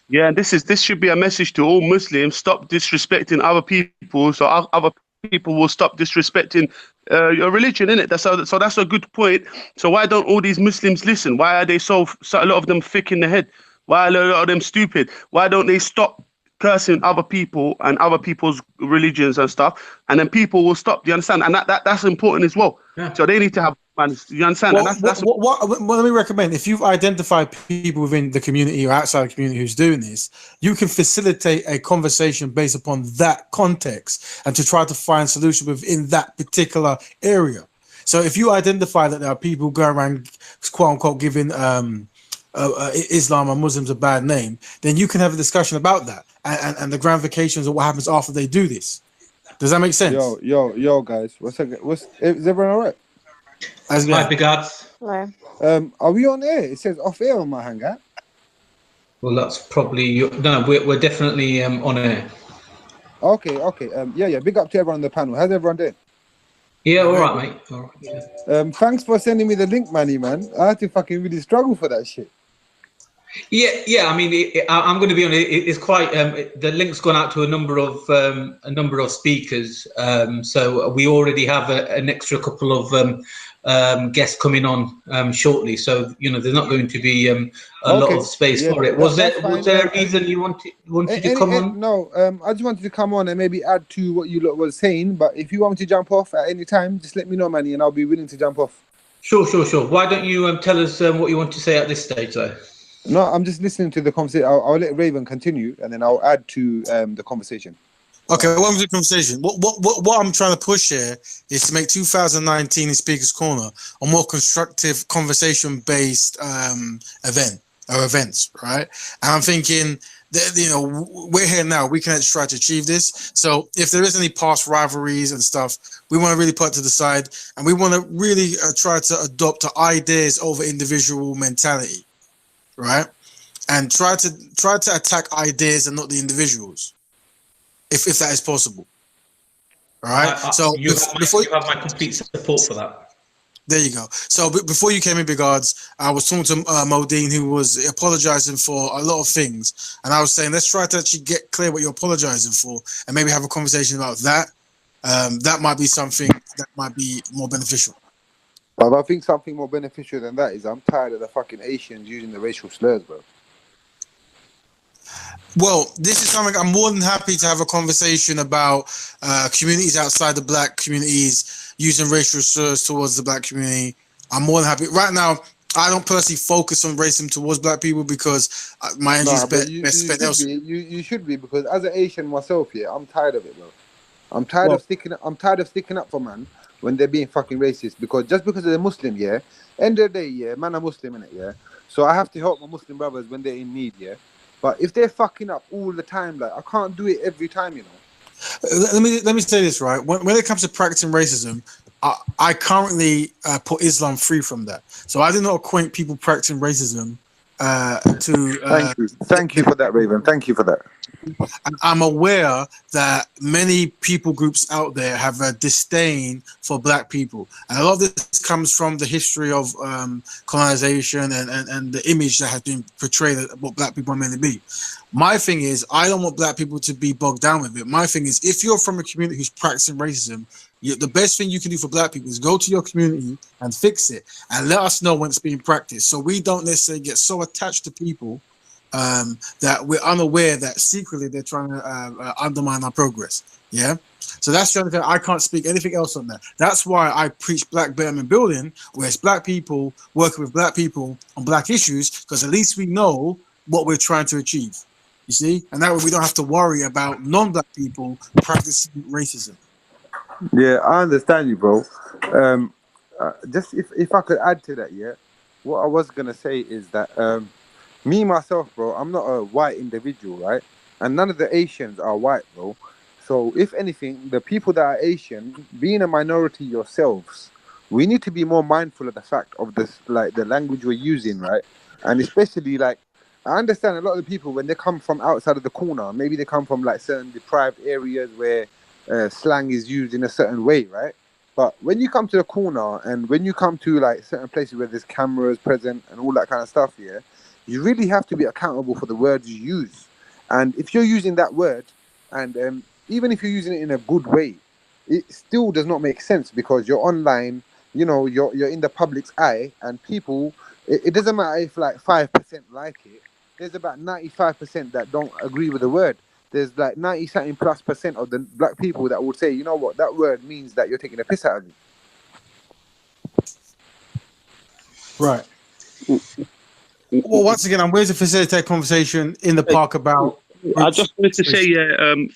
Yeah, and this should be a message to all Muslims: stop disrespecting other people, so other people will stop disrespecting your religion, innit? So that's a good point. So why don't all these Muslims listen? Why are they so a lot of them thick in the head? Why are a lot of them stupid? Why don't they stop cursing other people and other people's religions and stuff? And then people will stop. Do you understand? And that's important as well. Yeah. So they need to have man. You understand? And Well, that's let me recommend, if you've identified people within the community or outside the community who's doing this, you can facilitate a conversation based upon that context and to try to find solution within that particular area. So if you identify that there are people going around, quote unquote, giving Islam or Muslims a bad name, then you can have a discussion about that and the ramifications of what happens after they do this. Does that make sense? Yo, guys. Is everyone all right? Hi, Big Ardz. Hello. Are we on air? It says off air on my hangout. Well, that's probably no. We're definitely on air. Okay. Yeah. Big up to everyone on the panel. How's everyone doing? Yeah, all right, mate. All right. Thanks for sending me the link, man. I had to fucking really struggle for that shit. Yeah. I mean, I'm going to be honest. It's quite. The link's gone out to a number of speakers. So we already have an extra couple of guests coming on shortly. So there's not going to be a lot of space for it. Was there a reason you wanted to come on? No. I just wanted to come on and maybe add to what you lot was saying. But if you want me to jump off at any time, just let me know, Manny, and I'll be willing to jump off. Sure. Why don't you tell us what you want to say at this stage, though? No, I'm just listening to the conversation. I'll let Raven continue, and then I'll add to the conversation. Okay, welcome to the conversation. What I'm trying to push here is to make 2019 in Speaker's Corner a more constructive, conversation-based events, right? And I'm thinking that, we're here now. We can actually try to achieve this. So if there is any past rivalries and stuff, we want to really put it to the side, and we want to really try to adopt ideas over individual mentality, right? And try to attack ideas and not the individuals. If that is possible, all right. So you have my complete support for that. There you go. So before you came in, Big Ardz, I was talking to Modine, who was apologizing for a lot of things, and I was saying, let's try to actually get clear what you're apologizing for, and maybe have a conversation about that. That might be something that might be more beneficial. But I think something more beneficial than that is I'm tired of the fucking Asians using the racial slurs, bro. Well, this is something I'm more than happy to have a conversation about communities outside the black communities using racial slurs towards the black community. I'm more than happy. Right now, I don't personally focus on racism towards black people because my energy is spent elsewhere. You should be, because as an Asian myself, yeah, I'm tired of it, bro. I'm tired of sticking up for man when they're being fucking racist, because just because they're Muslim, yeah, end of the day, yeah, man, I'm Muslim, innit, yeah. So I have to help my Muslim brothers when they're in need, yeah. But if they're fucking up all the time, like, I can't do it every time, Let me say this, right? When it comes to practicing racism, I currently put Islam free from that. So I do not acquaint people practicing racism to. Thank you for that, Raven. Thank you for that. And I'm aware that many people groups out there have a disdain for black people, and a lot of this comes from the history of colonization and the image that has been portrayed of what black people are meant to be. My thing is, I don't want black people to be bogged down with it. My thing is, if you're from a community who's practicing racism, the best thing you can do for black people is go to your community and fix it, and let us know when it's being practiced, so we don't necessarily get so attached to people that we're unaware that secretly they're trying to undermine our progress. Yeah, so that's the only thing. I can't speak anything else on that. That's why I preach Black Betterment Building, where it's black people working with black people on black issues, because at least we know what we're trying to achieve. You see, and that way we don't have to worry about non-black people practicing racism. Yeah, I understand you, bro. Just if I could add to that, yeah, what I was gonna say is that me myself, bro, I'm not a white individual, right? And none of the Asians are white, bro. So if anything, the people that are Asian, being a minority yourselves, we need to be more mindful of the fact of this, like the language we're using, right? And especially, like, I understand a lot of the people when they come from outside of the corner, maybe they come from like certain deprived areas where slang is used in a certain way, right? But when you come to the corner and when you come to like certain places where there's cameras present and all that kind of stuff, yeah, you really have to be accountable for the words you use. And if you're using that word, and even if you're using it in a good way, it still does not make sense because you're online. You know, you're in the public's eye, and people. It doesn't matter if like 5% like it. There's about 95% that don't agree with the word. There's like 90 something plus percent of the black people that would say, you know what, that word means that you're taking a piss out of me. Right. Well, once again, I'm going to facilitate conversation in the park about. I just wanted to say,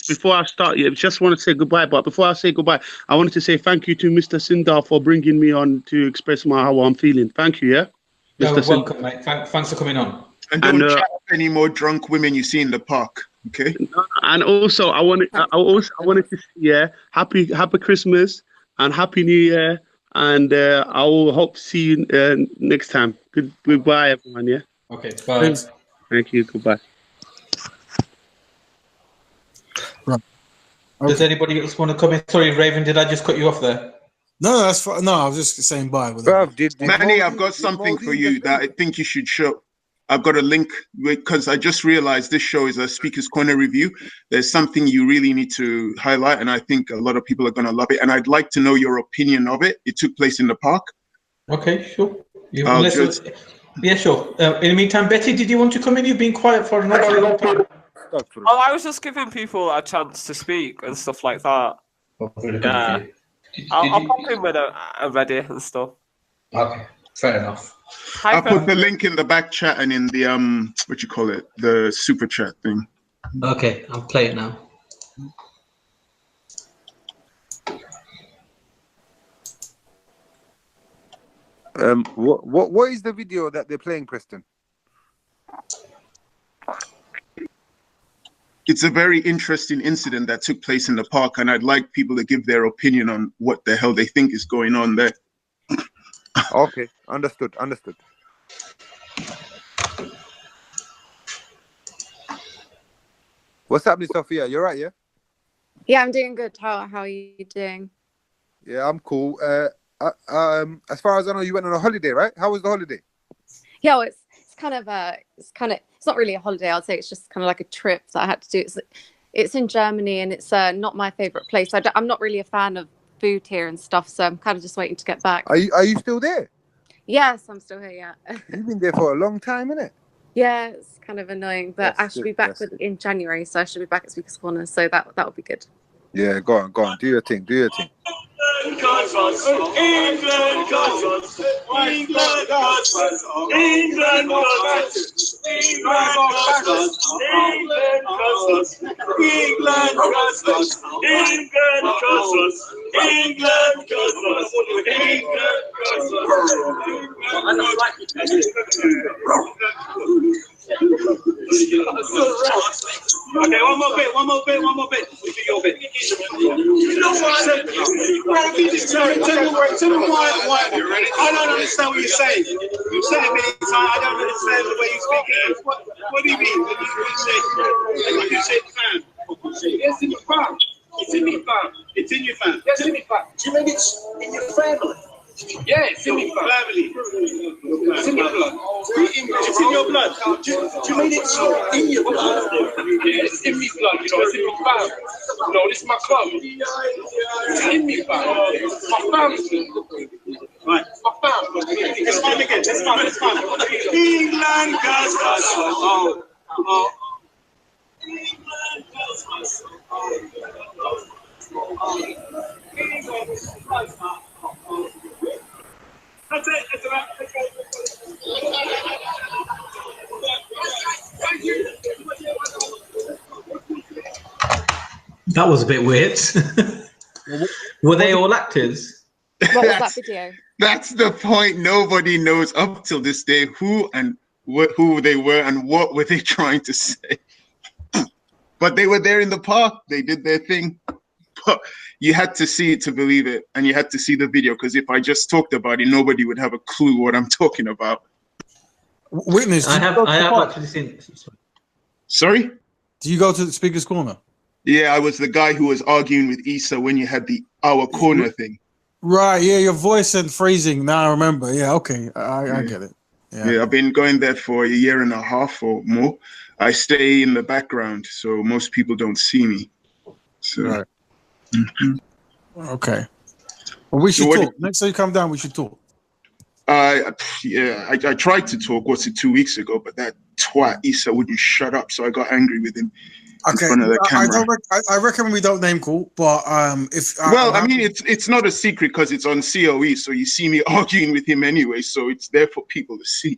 before I start, just want to say goodbye. But before I say goodbye, I wanted to say thank you to Mr. Sindar for bringing me on to express how I'm feeling. Thank you, yeah? You're welcome, mate. Thanks for coming on. And don't chat up any more drunk women you see in the park, okay? And also, I wanted to say, happy Christmas and happy New Year, and I will hope to see you next time. Goodbye, everyone. Yeah. Okay. Bye. Thank you. Goodbye. Right. Okay. Does anybody else want to come in? Sorry, Raven, did I just cut you off there? No, that's fine. No, I was just saying bye. Manny, I've got something for you that I think you should show. I've got a link because I just realized this show is a Speaker's Corner review. There's something you really need to highlight, and I think a lot of people are going to love it. And I'd like to know your opinion of it. It took place in the park. Okay, sure. Yeah, sure. In the meantime, Betty, did you want to come in? You've been quiet for another long time. Oh, I was just giving people a chance to speak and stuff like that. Yeah. I'll pop in when I'm ready and stuff. Okay, fair enough. I'll put the link in the back chat and in the the super chat thing. Okay, I'll play it now. What is the video that they're playing, Preston? It's a very interesting incident that took place in the park, and I'd like people to give their opinion on what the hell they think is going on there. Okay, understood. What's happening, Sophia? You're right, yeah? Yeah, I'm doing good. How are you doing? Yeah, I'm cool. As far as I know, you went on a holiday, right? How was the holiday? Yeah, well, it's not really a holiday. I'd say it's just kind of like a trip that I had to do. It's in Germany, and it's not my favorite place. I'm not really a fan of food here and stuff, so I'm kind of just waiting to get back. Are you still there? Yes, I'm still here. Yeah. You've been there for a long time, innit? Yeah, it's kind of annoying, but I should be back in January, so I should be back at Speaker's Corner. So that would be good. Yeah, go on, do your thing. England got us. England got us. England got us. England got us. England got us. England got us. England got us. England got us. England got us. Okay, one more bit. Your bit. You know what I said? Tell me why. I don't understand what you're saying. You've said it many times. I don't understand the way you speak. What do you mean? When you say fan? Yes, in your fan. It's in me, fam. It's in your fam. Yes, in me, fam. Do you mean it's in your family? Yeah, it's in me, family. It's in your blood. It's in your blood. Do you mean it's in your blood? Yeah, it's in me blood. You know, it's in me fam. No, this is my club. It's in me, fam. My family. Right, my family. Let's find again. Let's find. England goes us. England goes us. That's it. It's about. That was a bit weird. Were they all actors? What was that video? That's the point. Nobody knows up till this day who they were and what were they trying to say. But they were there in the park. They did their thing. But you had to see it to believe it, and you had to see the video, because if I just talked about it, nobody would have a clue what I'm talking about. Witness, I have actually seen. Sorry? Do you go to the Speaker's Corner? Yeah, I was the guy who was arguing with Issa when you had the Our Corner thing. Right, yeah, your voice and phrasing. Now I remember. Yeah, okay, I get it. Yeah, I've been going there for a year and a half or more. I stay in the background, so most people don't see me. So, right. Okay. Well, we should talk. Next time you come down, we should talk. I tried to talk, 2 weeks ago, but that twat Issa wouldn't shut up, so I got angry with him in front of the camera. I reckon we don't name call, but it's not a secret because it's on COE, so you see me arguing with him anyway, so it's there for people to see.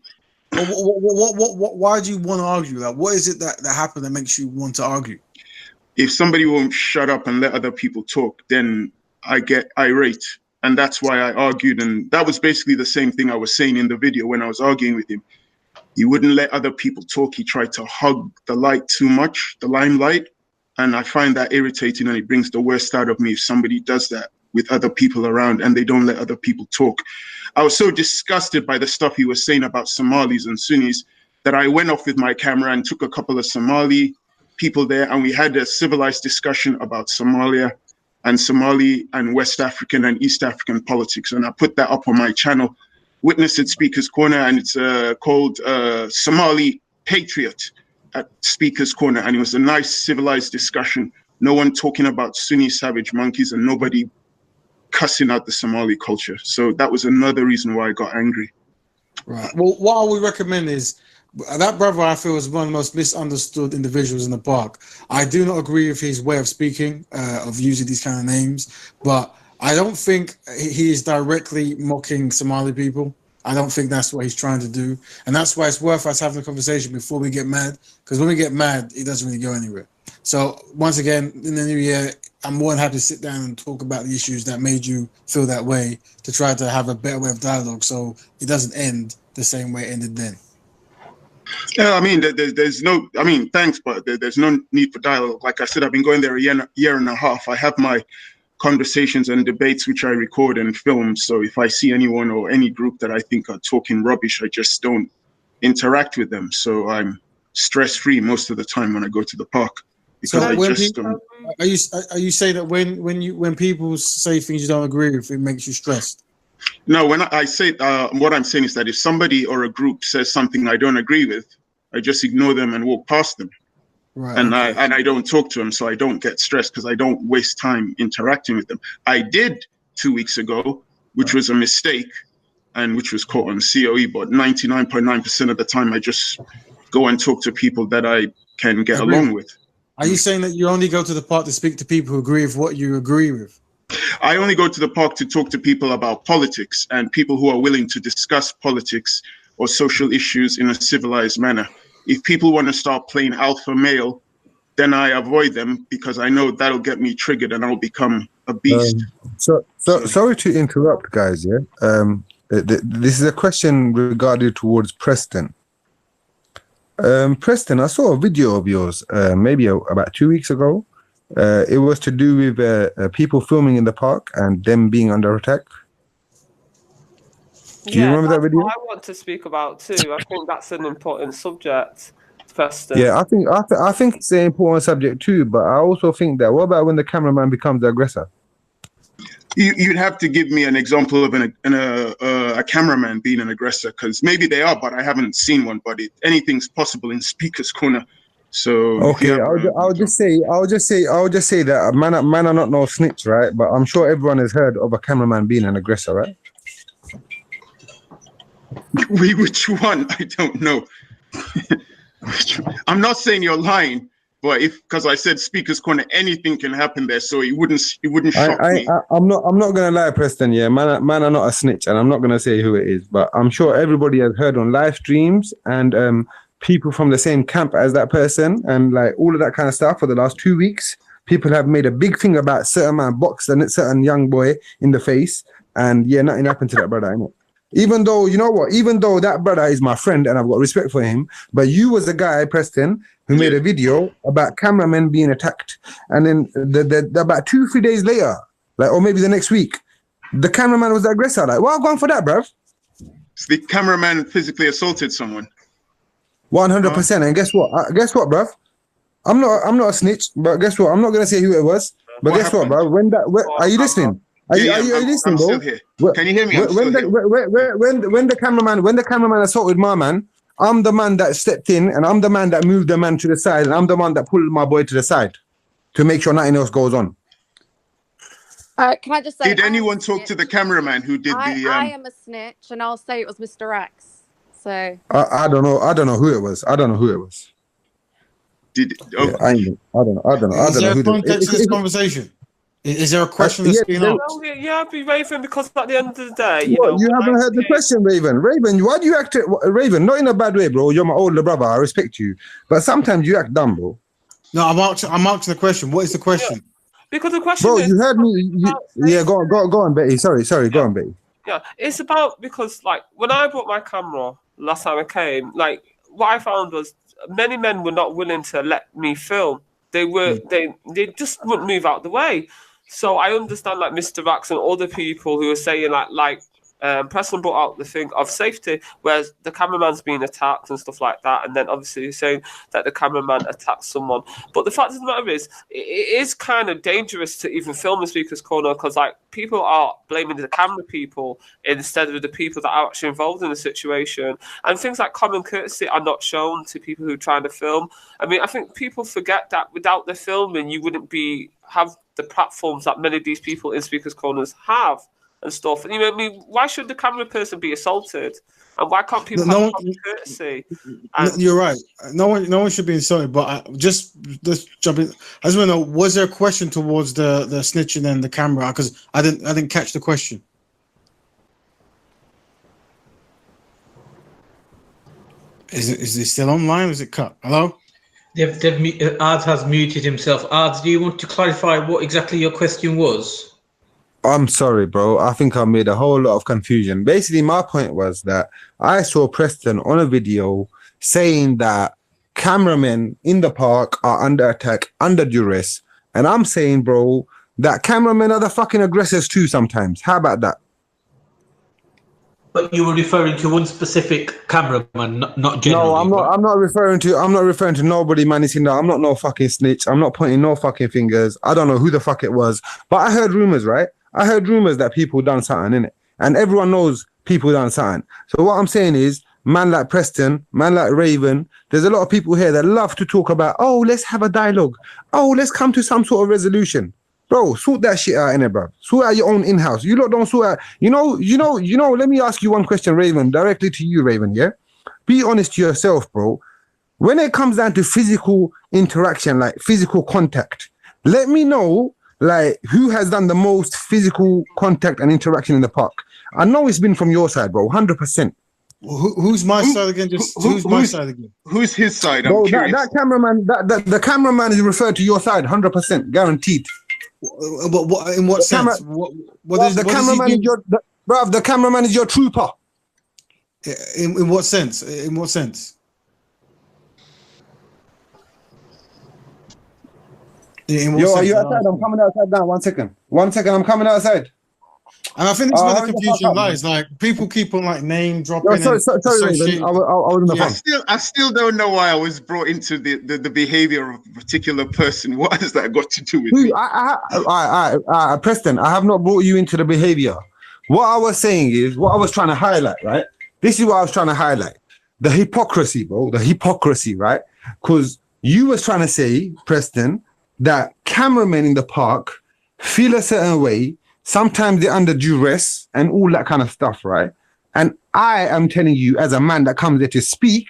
Why do you want to argue? Like, what is it that happened that makes you want to argue? If somebody won't shut up and let other people talk, then I get irate. And that's why I argued. And that was basically the same thing I was saying in the video when I was arguing with him. He wouldn't let other people talk. He tried to hug the light too much, the limelight. And I find that irritating, and it brings the worst out of me if somebody does that with other people around and they don't let other people talk. I was so disgusted by the stuff he was saying about Somalis and Sunnis that I went off with my camera and took a couple of Somali people there, and we had a civilized discussion about Somalia and Somali and West African and East African politics. And I put that up on my channel, Witness at Speaker's Corner, and it's called Somali Patriot at Speaker's Corner. And it was a nice civilized discussion. No one talking about Sunni savage monkeys and nobody cussing out the Somali culture. So that was another reason why I got angry. Right. Well, what I would recommend is, that brother, I feel, is one of the most misunderstood individuals in the park. I do not agree with his way of speaking, of using these kind of names, but I don't think he is directly mocking Somali people. I don't think that's what he's trying to do. And that's why it's worth us having a conversation before we get mad, because when we get mad, it doesn't really go anywhere. So once again, in the new year, I'm more than happy to sit down and talk about the issues that made you feel that way, to try to have a better way of dialogue so it doesn't end the same way it ended then. Yeah, I mean, there's no, I mean, thanks, but there's no need for dialogue. Like I said, I've been going there a year and a half. I have my conversations and debates, which I record and film. So if I see anyone or any group that I think are talking rubbish, I just don't interact with them. So I'm stress-free most of the time when I go to the park. Because so are you saying that when people say things you don't agree with, it makes you stressed? No, when I say what I'm saying is that if somebody or a group says something I don't agree with, I just ignore them and walk past them. Right. And I don't talk to them, so I don't get stressed because I don't waste time interacting with them. I did 2 weeks ago, which was a mistake and which was caught on COE, but 99.9% of the time I just go and talk to people that I can get along with. Are you saying that you only go to the park to speak to people who agree with what you agree with? I only go to the park to talk to people about politics and people who are willing to discuss politics or social issues in a civilized manner. If people want to start playing alpha male, then I avoid them because I know that'll get me triggered and I'll become a beast. So sorry to interrupt, guys. Yeah, this is a question regarded towards Preston. Preston, I saw a video of yours maybe about 2 weeks ago. It was to do with people filming in the park and them being under attack. Do you remember that video? What I want to speak about too. I think that's an important subject, Preston. Yeah, I think it's an important subject too. But I also think that what about when the cameraman becomes the aggressor? You'd have to give me an example of a cameraman being an aggressor, because maybe they are, but I haven't seen one. But anything's possible in Speaker's Corner. So okay, I'll just say that man are not no snitch, right? But I'm sure everyone has heard of a cameraman being an aggressor, right? Which one? I don't know. I'm not saying you're lying, but because I said Speaker's Corner, anything can happen there, so it wouldn't shock me. I'm not gonna lie, Preston. Yeah, man are not a snitch, and I'm not gonna say who it is, but I'm sure everybody has heard on live streams and people from the same camp as that person and like all of that kind of stuff for the last 2 weeks. People have made a big thing about certain man boxed a certain young boy in the face, and yeah, nothing happened to that brother, innit? Even though, you know what, even though that brother is my friend and I've got respect for him, but you was the guy, Preston, who made a video about cameramen being attacked. And then about 2-3 days later, like, or maybe the next week, the cameraman was the aggressor. Like, what going for that, bruv? The cameraman physically assaulted someone. 100%. And guess what? Bruv? I'm not a snitch, but guess what? I'm not gonna say who it was. But guess what, bruv? Are you listening? Are you I'm listening, still bro? here. Can you hear me? I'm still here. When the cameraman assaulted my man, I'm the man that stepped in, and I'm the man that moved the man to the side, and I'm the one that pulled my boy to the side to make sure nothing else goes on. Can I just say? Did anyone talk to the cameraman who did the? I am a snitch, and I'll say it was Mr. X. So I don't know. I don't know who it was. Did Yeah, I don't know. Is there a context to this conversation? Is there a question that's been asked? Well, yeah, I'd be Raven, because at the end of the day, you haven't heard the question, Raven. Raven, why do you act? Raven, not in a bad way, bro. You're my older brother. I respect you, but sometimes you act dumb, bro. No, I'm asking the question. What is the question? Yeah. Because the question bro, is, you heard me. Go on, Betty. Sorry, go on, Betty. Yeah, it's about, because like when I brought my camera last time I came, like what I found was many men were not willing to let me film. They just wouldn't move out the way. So I understand like Mr. Rax and other people who are saying like Preston brought out the thing of safety, whereas the cameraman's being attacked and stuff like that, and then obviously you're saying that the cameraman attacked someone. But the fact of the matter is, it is kind of dangerous to even film the Speaker's Corner, because like people are blaming the camera people instead of the people that are actually involved in the situation, and things like common courtesy are not shown to people who are trying to film. I mean, I think people forget that without the filming, you wouldn't have the platforms that many of these people in Speaker's Corners have. And stuff. And I mean, why should the camera person be assaulted? And why can't people have courtesy? You're right. No one should be insulted. But let's jump in. I just want to know: was there a question towards the snitching and the camera? Because I didn't catch the question. Is it still online? Or is it cut? Hello? Ardz has muted himself. Ardz, do you want to clarify what exactly your question was? I'm sorry, bro. I think I made a whole lot of confusion. Basically, my point was that I saw Preston on a video saying that cameramen in the park are under attack, under duress. And I'm saying, bro, that cameramen are the fucking aggressors too sometimes. How about that? But you were referring to one specific cameraman, not generally. No, I'm not referring to nobody, man. I'm not no fucking snitch. I'm not pointing no fucking fingers. I don't know who the fuck it was. But I heard rumors, right? I heard rumors that people done something, innit? And everyone knows people done something. So what I'm saying is, man like Preston, man like Raven, there's a lot of people here that love to talk about, oh, let's have a dialogue. Oh, let's come to some sort of resolution. Bro, sort that shit out, innit, bro? Sort out your own in-house. You lot don't sort out. You know, let me ask you one question, Raven, directly to you, Raven, yeah? Be honest to yourself, bro. When it comes down to physical interaction, like physical contact, let me know, like, who has done the most physical contact and interaction in the park? I know it's been from your side, bro, 100%. Who's my side again? Who's my side again? Who's his side? Bro, that cameraman, the cameraman is referred to your side, 100%, guaranteed. What in what sense? The cameraman is your trooper. In what sense? In what sense? Are you outside? I'm coming outside now. 1 second. 1 second. I'm coming outside. And I think this is where the confusion lies. Like people keep on like name dropping. Sorry, Raven. I was in the phone. I still don't know why I was brought into the behavior of a particular person. What has that got to do with me? Preston, I have not brought you into the behavior. What I was saying is, what I was trying to highlight, right? This is what I was trying to highlight. The hypocrisy, bro. The hypocrisy, right? Because you was trying to say, Preston, that cameramen in the park feel a certain way. Sometimes they're under duress and all that kind of stuff, right? And I am telling you, as a man that comes there to speak,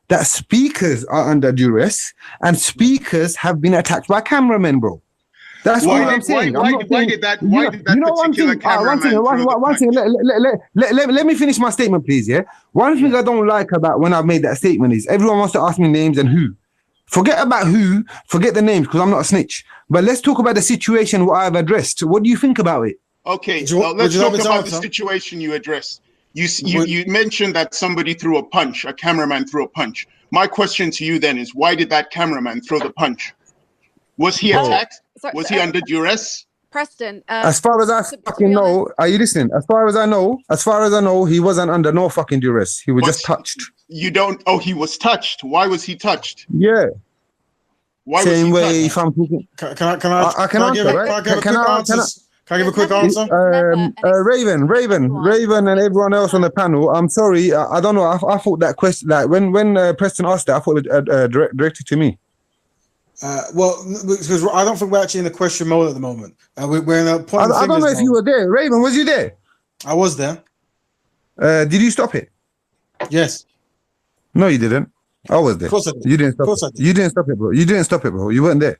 that speakers are under duress and speakers have been attacked by cameramen, bro. That's what I'm saying. Why did that particular cameraman? Let me finish my statement, please, yeah? One thing I don't like about when I've made that statement is everyone wants to ask me names and who. Forget about who, forget the names, because I'm not a snitch. But let's talk about the situation what I've addressed. What do you think about it? Okay, let's talk about the situation you addressed. You mentioned that somebody threw a punch, a cameraman threw a punch. My question to you then is, why did that cameraman throw the punch? Was he attacked? Was he under duress? Preston. As far as I fucking know, are you listening? As far as I know, he wasn't under no fucking duress. He was just touched. You don't. Oh, he was touched. Why was he touched? Yeah. Why Same was he way. touched? If I'm talking, can I give a quick answer? Can I give a quick There's answer? Raven, and everyone else on the panel. I'm sorry, I don't know. I thought that question, like when Preston asked that, I thought it was directed to me. Well, because I don't think we're actually in the question mode at the moment. We're in a point. I don't know if you were there. Raven, was you there? I was there. Did you stop it? Yes. No, you didn't. I was there. Of course I did. You didn't stop Of course it. I did. You didn't stop it, bro. You didn't stop it, bro. You weren't there.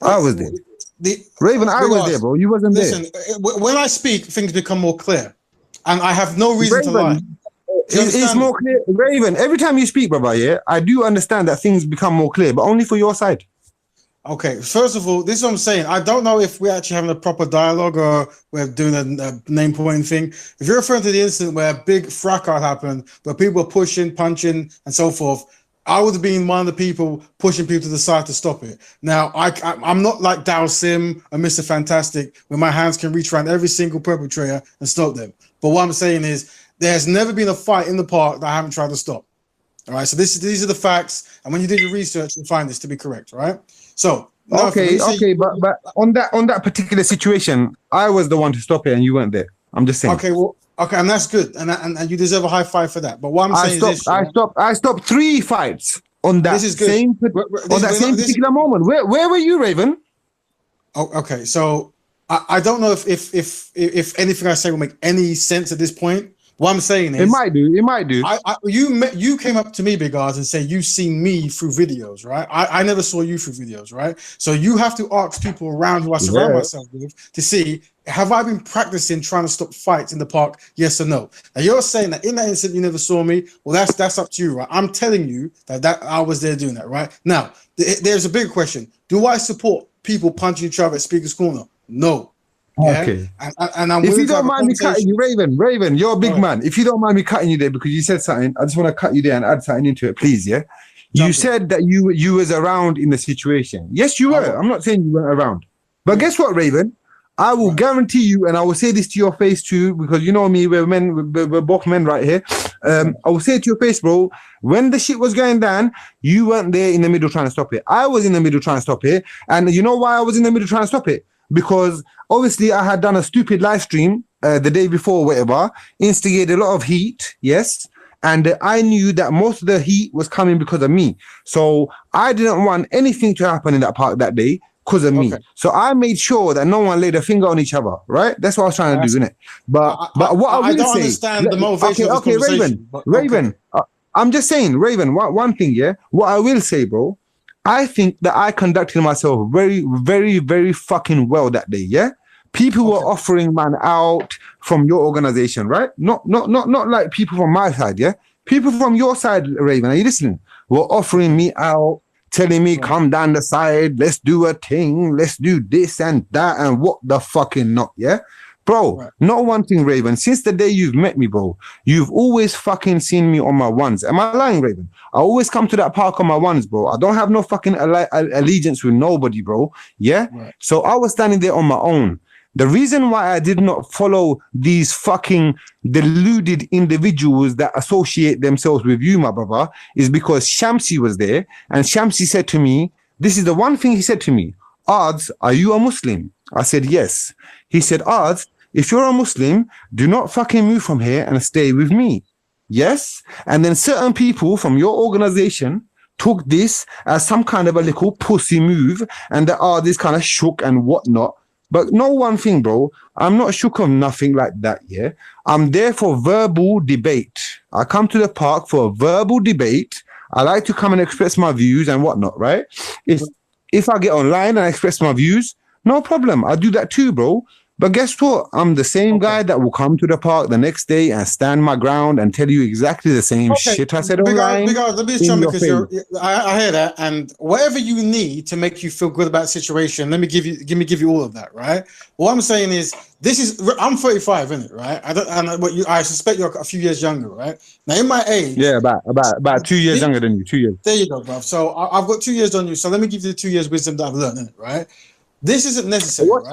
I was there. Raven, I was there, bro. You wasn't Listen, when I speak, things become more clear, and I have no reason to lie. It's more clear, Raven. Every time you speak, brother, yeah, I do understand that things become more clear, but only for your side. Okay, first of all, this is what I'm saying. I don't know if we're actually having a proper dialogue or we're doing a name pointing thing. If you're referring to the incident where a big fracas happened, where people were pushing, punching, and so forth, I would have been one of the people pushing people to the side to stop it. Now, I'm not like Dow Sim or Mr. Fantastic, where my hands can reach around every single perpetrator and stop them. But what I'm saying is, there's never been a fight in the park that I haven't tried to stop. All right, so these are the facts, and when you do your research, you'll find this to be correct. All right. So okay, but on that particular situation, I was the one to stop it, and you weren't there. I'm just saying. Okay, well, okay, and that's good, and you deserve a high five for that. But what I'm saying is, I stopped 3 fights on that same particular moment. Where were you, Raven? Oh, okay, so I don't know if anything I say will make any sense at this point. What I'm saying is, it might do. You came up to me, Big Ardz, and said you've seen me through videos, right? I never saw you through videos, right? So you have to ask people around who I surround myself with to see, have I been practicing trying to stop fights in the park? Yes or no? Now you're saying that in that incident you never saw me. Well, that's up to you, right? I'm telling you that I was there doing that, right? Now there's a big question: do I support people punching each other at Speaker's Corner? No. Yeah? Okay. And I'm if you don't mind me cutting you, Raven, you're a big man. If you don't mind me cutting you there because you said something, I just want to cut you there and add something into it, please. Yeah. You said that you was around in the situation. Yes, you were. I'm not saying you weren't around. But guess what, Raven? I will guarantee you, and I will say this to your face too, because you know me, we're both men right here. I will say it to your face, bro. When the shit was going down, you weren't there in the middle trying to stop it. I was in the middle trying to stop it. And you know why I was in the middle trying to stop it? Because obviously I had done a stupid live stream the day before, whatever, instigated a lot of heat, yes, and I knew that most of the heat was coming because of me. So I didn't want anything to happen in that park that day because of me. So I made sure that no one laid a finger on each other, right? That's what I was trying to do, innit? But what I will don't say, understand the motivation of this conversation. Raven, I'm just saying, Raven, one thing, yeah? What I will say, bro, I think that I conducted myself very, very, very fucking well that day, yeah? People were offering man out from your organization, right? Not like people from my side, yeah? People from your side, Raven, are you listening? Were offering me out, telling me, come down the side, let's do a thing, let's do this and that and what the fucking not, yeah? Bro, not one thing, Raven. Since the day you've met me, bro, you've always fucking seen me on my ones. Am I lying, Raven? I always come to that park on my ones, bro. I don't have no fucking allegiance with nobody, bro. Yeah? So I was standing there on my own. The reason why I did not follow these fucking deluded individuals that associate themselves with you, my brother, is because Shamsi was there. And Shamsi said to me, this is the one thing he said to me, Ardz, are you a Muslim? I said, yes. He said, Ardz, if you're a Muslim, do not fucking move from here and stay with me. Yes? And then certain people from your organization took this as some kind of a little pussy move and that Ardz kind of shook and whatnot. But no one thing, bro, I'm not shook of nothing like that, yeah? I'm there for verbal debate. I come to the park for a verbal debate. I like to come and express my views and whatnot, right? If I get online and I express my views, no problem. I'll do that too, bro. But guess what? I'm the same guy that will come to the park the next day and stand my ground and tell you exactly the same shit I said online. Let me just jump because I hear that, and whatever you need to make you feel good about the situation, let me give you all of that, right? What I'm saying is, I'm 35, isn't it, right? I suspect you're a few years younger, right? Now in my age, yeah, about 2 years younger than you, 2 years. There you go, bro. So I've got 2 years on you. So let me give you the 2 years wisdom that I've learned, innit, right? This isn't necessary. What's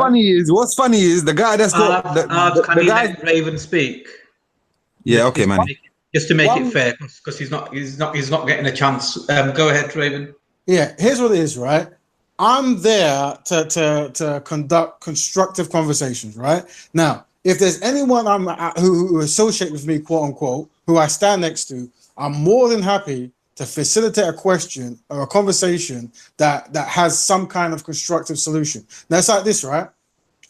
funny is the guy that's got can you let Raven speak? Yeah, okay, man. Just to make it fair, because he's not getting a chance. Go ahead, Raven. Yeah, here's what it is, right? I'm there to conduct constructive conversations, right? Now, if there's anyone who associate with me, quote unquote, who I stand next to, I'm more than happy to facilitate a question or a conversation that has some kind of constructive solution. Now, it's like this, right?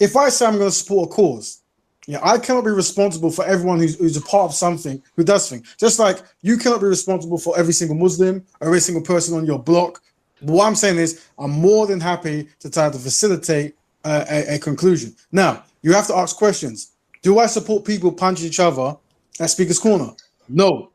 If I say I'm going to support a cause, yeah, I cannot be responsible for everyone who's a part of something, who does things. Just like you cannot be responsible for every single Muslim or every single person on your block. But what I'm saying is, I'm more than happy to try to facilitate a conclusion. Now, you have to ask questions. Do I support people punching each other at Speaker's Corner? No.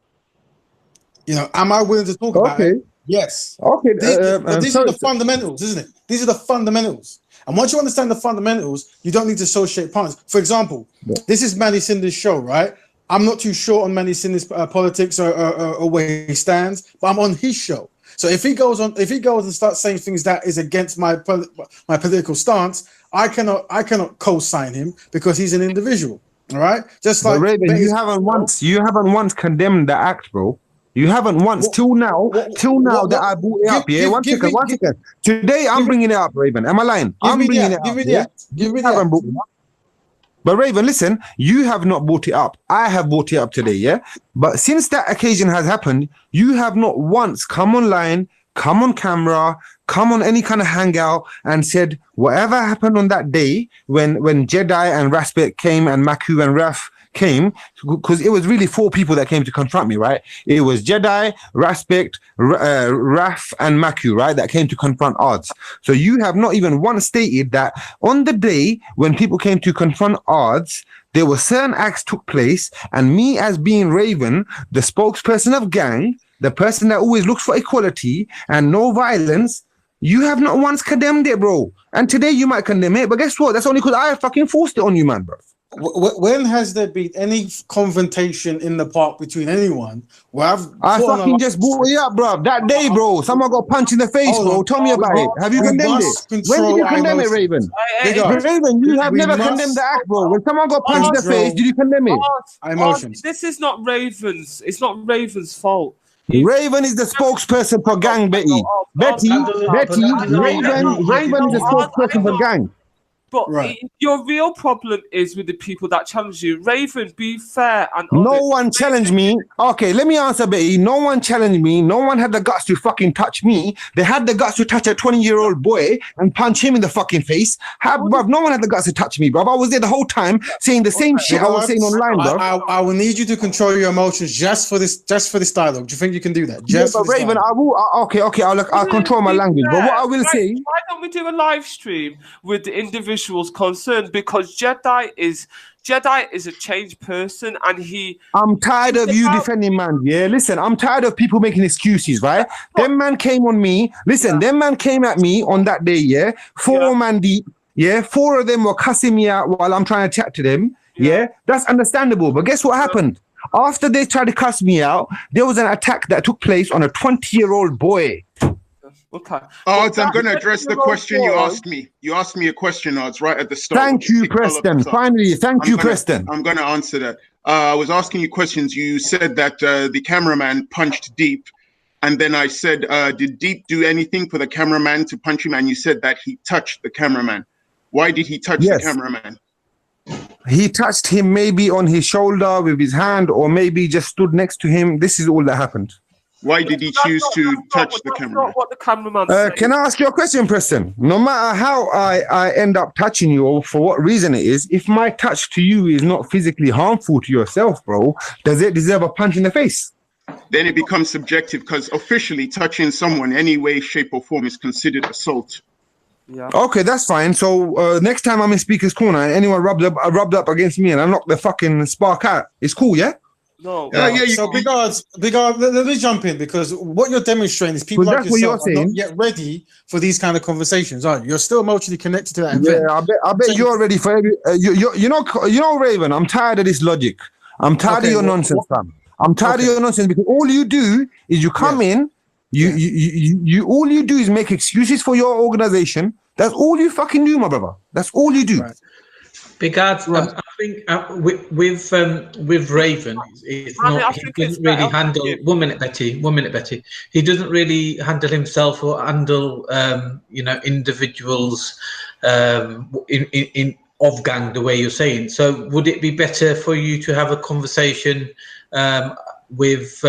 You know, am I willing to talk about it? Yes. Okay. These are the fundamentals, isn't it? These are the fundamentals. And once you understand the fundamentals, you don't need to associate partners. For example, this is Manny Sinder's show, right? I'm not too sure on Manny Sinder's politics or where he stands, but I'm on his show. So if he goes and starts saying things that is against my political stance, I cannot co-sign him because he's an individual. All right, just like Raven, you haven't once condemned the act, bro. You haven't once till now that I brought it up. Yeah, one second. Today I'm bringing it up, Raven. Am I lying? I'm bringing it up. Give me the But Raven, listen, you have not brought it up. I have brought it up today, yeah? But since that occasion has happened, you have not once come online, come on camera, come on any kind of hangout and said whatever happened on that day when Jedi and Raspet came and Maku and Raf came, because it was really 4 people that came to confront me, right? It was Jedi, Raspet, Raf, and Maku, right? That came to confront Ardz. So you have not even once stated that on the day when people came to confront Ardz, there were certain acts took place, and me as being Raven, the spokesperson of gang, the person that always looks for equality and no violence, you have not once condemned it, bro. And today you might condemn it, but guess what? That's only because I fucking forced it on you, man, bro. When has there been any confrontation in the park between anyone where I fucking just brought it up, bro? That day, bro, someone got punched in the face, bro. Tell me about it. Have you condemned it? When did you condemn it, Raven? Raven, you have never condemned the act, bro. When someone got punched in the face, did you condemn it? Emotions. This is not Raven's. It's not Raven's fault. Raven is the spokesperson for gang, Betty. Raven is the spokesperson for gang. But your real problem is with the people that challenge you. Raven, be fair and honest. No one challenged me. Okay, let me answer, Betty. No one challenged me. No one had the guts to fucking touch me. They had the guts to touch a 20-year-old boy and punch him in the fucking face. Bruv, no one had the guts to touch me, bruv. I was there the whole time saying the same shit I was saying online, bruv. I will need you to control your emotions just for this dialogue. Do you think you can do that? But Raven, I will. Okay. I'll control my language. But what I will say. Why don't we do a live stream with the individuals concerned, because Jedi is a changed person, and I'm tired of you defending man. Yeah, listen, I'm tired of people making excuses, right? Them man came on me. Listen, them man came at me on that day, yeah? 4 man deep, yeah? 4 of them were cussing me out while I'm trying to chat to them, yeah? That's understandable, but guess what happened? After they tried to cuss me out, there was an attack that took place on a 20-year-old boy. Okay. Ardz, I'm going to address the question you asked me. You asked me a question, Ardz, right at the start. Thank you, Preston. Finally, thank you, Preston. I'm going to answer that. I was asking you questions. You said that the cameraman punched Deep. And then I said, did Deep do anything for the cameraman to punch him? And you said that he touched the cameraman. Why did he touch the cameraman? He touched him maybe on his shoulder with his hand, or maybe just stood next to him. This is all that happened. Why did he choose to touch the cameraman? What the cameraman said. Can I ask you a question, Preston? No matter how I end up touching you, or for what reason it is, if my touch to you is not physically harmful to yourself, bro, does it deserve a punch in the face? Then it becomes subjective, because officially touching someone any way, shape, or form is considered assault. Yeah. Okay, that's fine. So next time I'm in Speaker's Corner and anyone rubbed up against me and I knock the fucking spark out, it's cool, yeah? No. So Big Ardz, let me jump in, because what you're demonstrating is people like yourself are not yet ready for these kind of conversations, aren't you? You're still emotionally connected to that event. Yeah, I bet you're ready for every. You know, Raven. I'm tired of this logic. I'm tired of your nonsense, fam. I'm tired of your nonsense, because all you do is you come in, you all you do is make excuses for your organization. That's all you fucking do, my brother. That's all you do. Right. Big Ardz, Right. I think with Raven, it's I mean, I not. He think it's doesn't really better. handle. Yeah. 1 minute, Betty. 1 minute, Betty. He doesn't really handle himself or handle, individuals, in of gang the way you're saying. So, would it be better for you to have a conversation with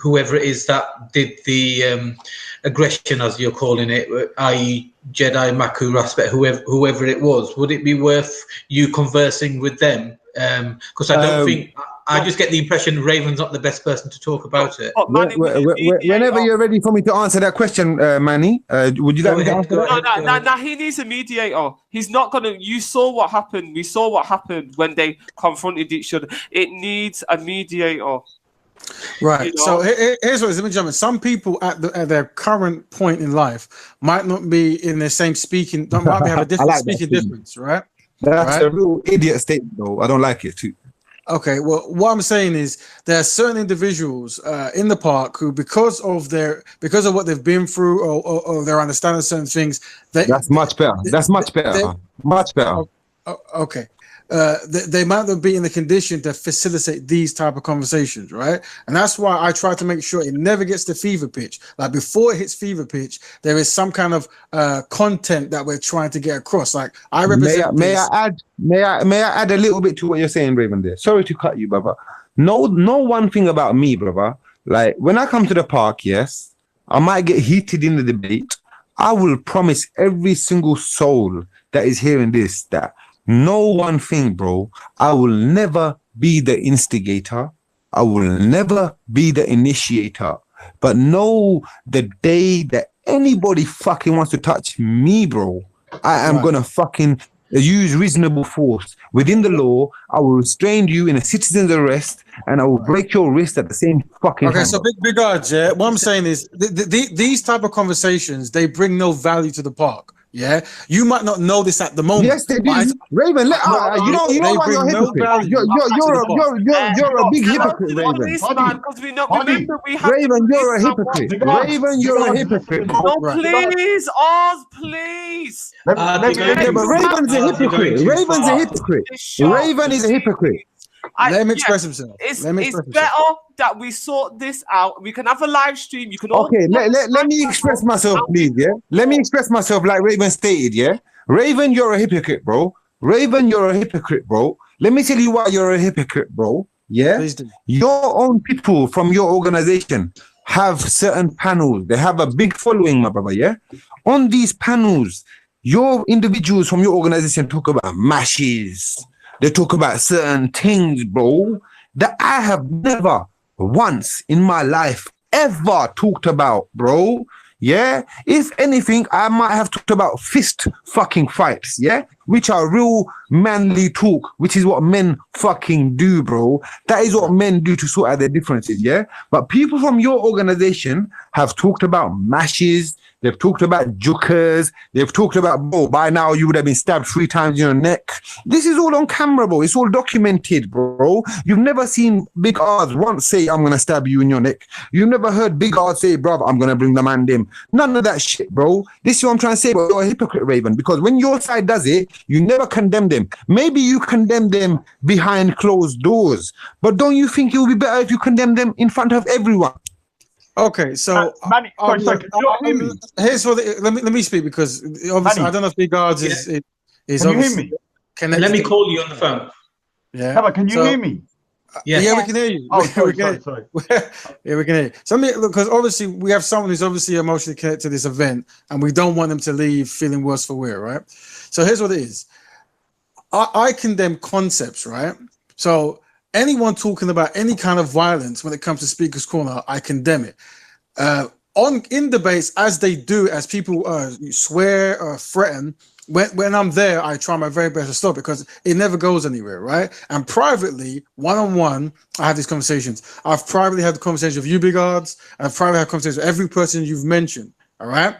whoever it is that did the aggression, as you're calling it, i.e. Jedi, Maku, Raspet, whoever it was? Would it be worth you conversing with them? Because I don't think, I just get the impression Raven's not the best person to talk about it. But Manny, Whenever you're ready for me to answer that question, Manny, would you like me to answer that? No, he needs a mediator. He's not gonna. You saw what happened. We saw what happened when they confronted each other. It needs a mediator. Right. You know? So here's what it is. Let me jump in. Some people at their current point in life might not be in the same speaking. Might have a different like speaking that difference, right? That's Right? a real idiot statement, though. I don't like it too. Okay, well, what I'm saying is there are certain individuals in the park who, because of what they've been through or their understanding of certain things, That's much better. That's much better. Much better. Okay. They might not be in the condition to facilitate these type of conversations, right? And that's why I try to make sure it never gets to fever pitch. Like before it hits fever pitch, there is some kind of content that we're trying to get across. Like I represent. May I add a little bit to what you're saying, Raven? There. Sorry to cut you, brother. No one thing about me, brother. Like when I come to the park, yes, I might get heated in the debate. I will promise every single soul that is hearing this that. Know one thing, bro. I will never be the instigator. I will never be the initiator. But know the day that anybody fucking wants to touch me, bro, I am gonna fucking use reasonable force. Within the law, I will restrain you in a citizen's arrest and I will break your wrist at the same fucking time. Okay, so big odds, yeah. What I'm saying is these type of conversations, they bring no value to the park. Yeah, you might not know this at the moment. Yes, they do. Raven, you know why you're a hypocrite. You're a big hypocrite, Raven. Raven, you're a hypocrite. Raven, you're a hypocrite. No, please, Oz, please. Raven's a hypocrite. Raven's a hypocrite. Raven is a hypocrite. Let him express himself. It's better that we sort this out. We can have a live stream. You can okay. Let me express myself, please. Yeah. Let me express myself like Raven stated. Yeah. Raven, you're a hypocrite, bro. Raven, you're a hypocrite, bro. Let me tell you why you're a hypocrite, bro. Yeah. Please do. Your own people from your organization have certain panels. They have a big following, my brother. Yeah. On these panels, your individuals from your organization talk about mashes. They talk about certain things, bro, that I have never once in my life ever talked about, bro. Yeah? If anything, I might have talked about fist fucking fights, yeah? Which are real manly talk, which is what men fucking do, bro. That is what men do to sort out their differences, yeah? But people from your organization have talked about mashes. They've talked about jukers. They've talked about, bro, by now you would have been stabbed 3 times in your neck. This is all on camera, bro. It's all documented, bro. You've never seen Big Ardz once say, I'm going to stab you in your neck. You've never heard Big Ardz say, bro, I'm going to bring the man in. None of that shit, bro. This is what I'm trying to say, bro. You're a hypocrite, Raven, because when your side does it, you never condemn them. Maybe you condemn them behind closed doors, but don't you think it would be better if you condemn them in front of everyone? Okay, so Manny, here's what let me speak because obviously Manny, I don't know if Big Ardz is can you hear me? Let me call you on the phone. Yeah, but can you hear me? Yeah, we can hear you. Oh, sorry. Yeah, we can hear you. So because obviously we have someone who's obviously emotionally connected to this event, and we don't want them to leave feeling worse for wear, right? So here's what it is. I condemn concepts, right? So anyone talking about any kind of violence when it comes to Speaker's Corner, I condemn it. In debates, as they do, as people swear or threaten, when I'm there, I try my very best to stop it because it never goes anywhere, right? And privately, one-on-one, I have these conversations. I've privately had the conversation with you, Big Ardz. I've privately had conversations with every person you've mentioned, all right?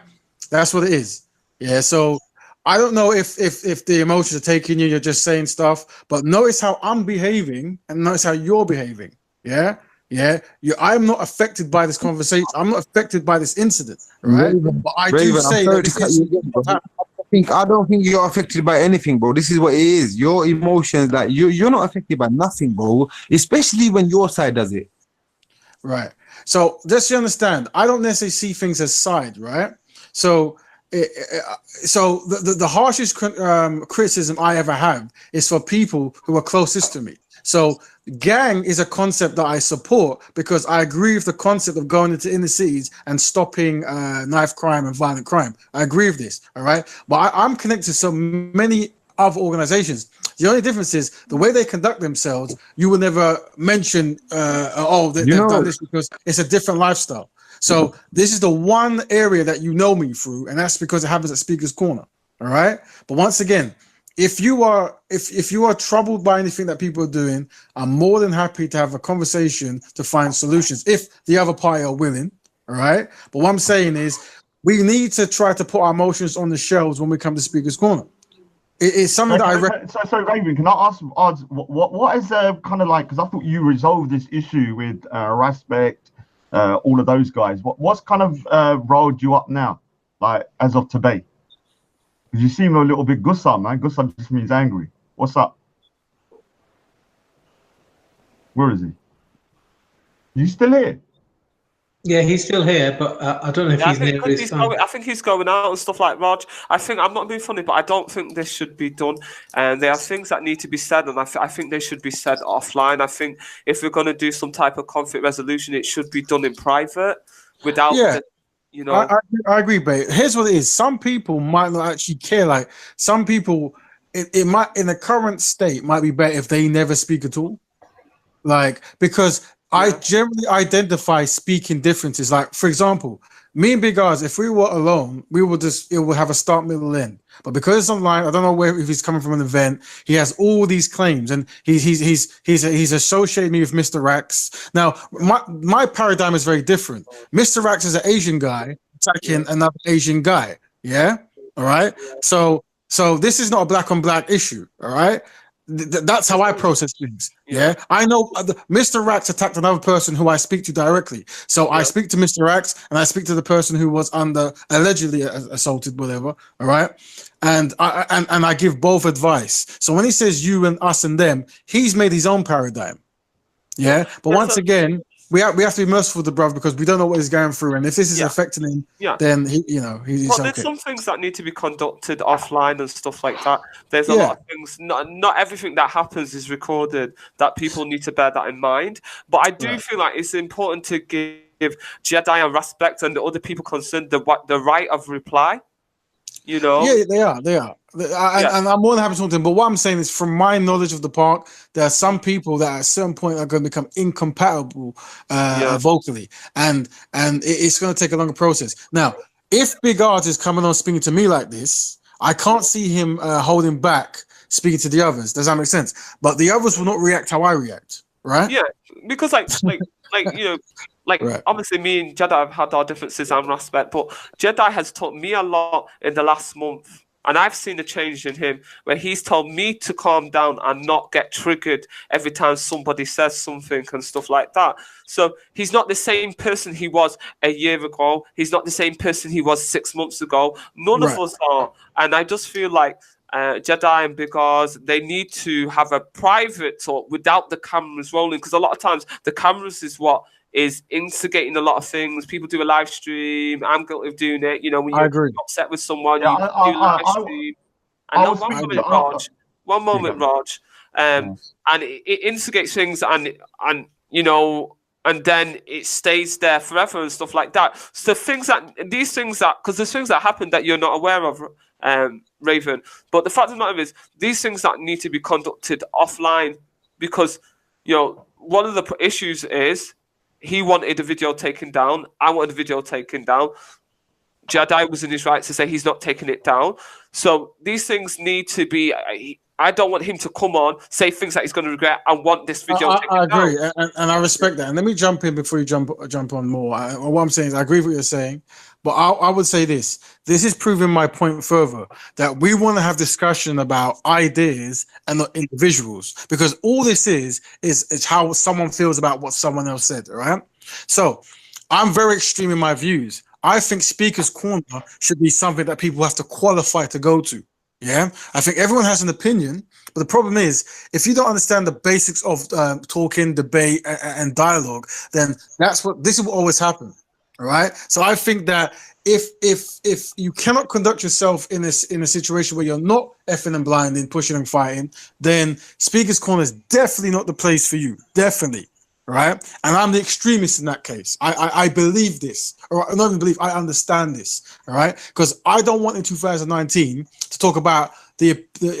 That's what it is. Yeah, so I don't know if the emotions are taking you, you're just saying stuff, but notice how I'm behaving and notice how you're behaving. Yeah? Yeah. I'm not affected by this conversation. I'm not affected by this incident. Right? Raven, but I do say that don't think you're affected by anything, bro. This is what it is. Your emotions, like you're not affected by nothing, bro. Especially when your side does it. Right. So just to understand, I don't necessarily see things as side, right? So, the harshest criticism I ever have is for people who are closest to me. So gang is a concept that I support because I agree with the concept of going into inner cities and stopping knife crime and violent crime. I agree with this, all right? But I'm connected to so many other organizations. The only difference is the way they conduct themselves. You will never mention, they've done this because it's a different lifestyle. So this is the one area that you know me through, and that's because it happens at Speaker's Corner. All right. But once again, if you are troubled by anything that people are doing, I'm more than happy to have a conversation to find solutions if the other party are willing. All right. But what I'm saying is we need to try to put our emotions on the shelves when we come to Speaker's Corner. It's something that I reckon. So Raven, can I ask Ardz, what is kind of like, because I thought you resolved this issue with Respect, all of those guys. What's kind of rolled you up now, like as of today? Because you seem a little bit gussa, man. Gussa just means angry. What's up? Where is he? You still here? Yeah, he's still here, but I don't know if he's near his phone. I think he's going out and stuff like Raj. I think I'm not being funny, but I don't think this should be done. And there are things that need to be said, and I think they should be said offline. I think if we're going to do some type of conflict resolution, it should be done in private without. Yeah. You know, I agree, but here's what it is. Some people might not actually care. Like some people, it might in the current state might be better if they never speak at all. Like because I generally identify speaking differences. Like for example, me and Big Ardz, if we were alone, it would have a start, middle, end. But because it's online, I don't know if he's coming from an event. He has all these claims, and he's associated me with Mr. Rax. Now, my paradigm is very different. Mr. Rax is an Asian guy attacking another Asian guy. Yeah, all right. So this is not a black on black issue. All right. That's how I process things. Yeah, I know Mr. Rax attacked another person who I speak to directly. So I speak to Mr. Rax and I speak to the person who was allegedly assaulted, whatever. All right, and I give both advice. So when he says you and us and them, he's made his own paradigm. Yeah, but once again, we have to be merciful to the brother because we don't know what he's going through, and if this is affecting him, then he's okay. There's some things that need to be conducted offline and stuff like that. There's a lot of things. Not everything that happens is recorded. That people need to bear that in mind. But I do feel like it's important to give Jedi and Respect and the other people concerned the right of reply. You know? Yeah, they are. And I'm more than happy to talk to them. But what I'm saying is, from my knowledge of the park, there are some people that at a certain point are going to become incompatible vocally, and it's going to take a longer process. Now, if Big Ardz is coming on speaking to me like this, I can't see him holding back speaking to the others. Does that make sense? But the others will not react how I react, right? Yeah, because like you know. Obviously, me and Jedi have had our differences and Respect, but Jedi has taught me a lot in the last month, and I've seen a change in him where he's told me to calm down and not get triggered every time somebody says something and stuff like that. So he's not the same person he was a year ago. He's not the same person he was 6 months ago. None of us are, and I just feel like Jedi and Big Ardz, they need to have a private talk without the cameras rolling, because a lot of times the cameras is what is instigating a lot of things. People do a live stream. I'm guilty of doing it. You know, when you're upset with someone, you do a live stream. And one moment, Raj. And it instigates things, and you know, and then it stays there forever and stuff like that. So these things that, because there's things that happen that you're not aware of, Raven. But the fact of the matter is, these things that need to be conducted offline, because you know, one of the issues is, he wanted a video taken down. I wanted a video taken down. Jedi was in his right to say he's not taking it down. So these things need to be. I don't want him to come on, say things that he's going to regret, and want this video taken down. I agree, and I respect that. And let me jump in before you jump on more. What I'm saying is, I agree with what you're saying, but I would say this. This is proving my point further, that we want to have discussion about ideas and not individuals, because all this is how someone feels about what someone else said, all right? So I'm very extreme in my views. I think Speaker's Corner should be something that people have to qualify to go to. Yeah, I think everyone has an opinion, but the problem is if you don't understand the basics of talking, debate, and dialogue, then this is what always happens. All right. So I think that if you cannot conduct yourself in a situation where you're not effing and blinding, pushing and fighting, then Speaker's Corner is definitely not the place for you. Definitely. Right. And I'm the extremist in that case. I believe this, or not even believe, I understand this. All right. Because I don't want in 2019 to talk about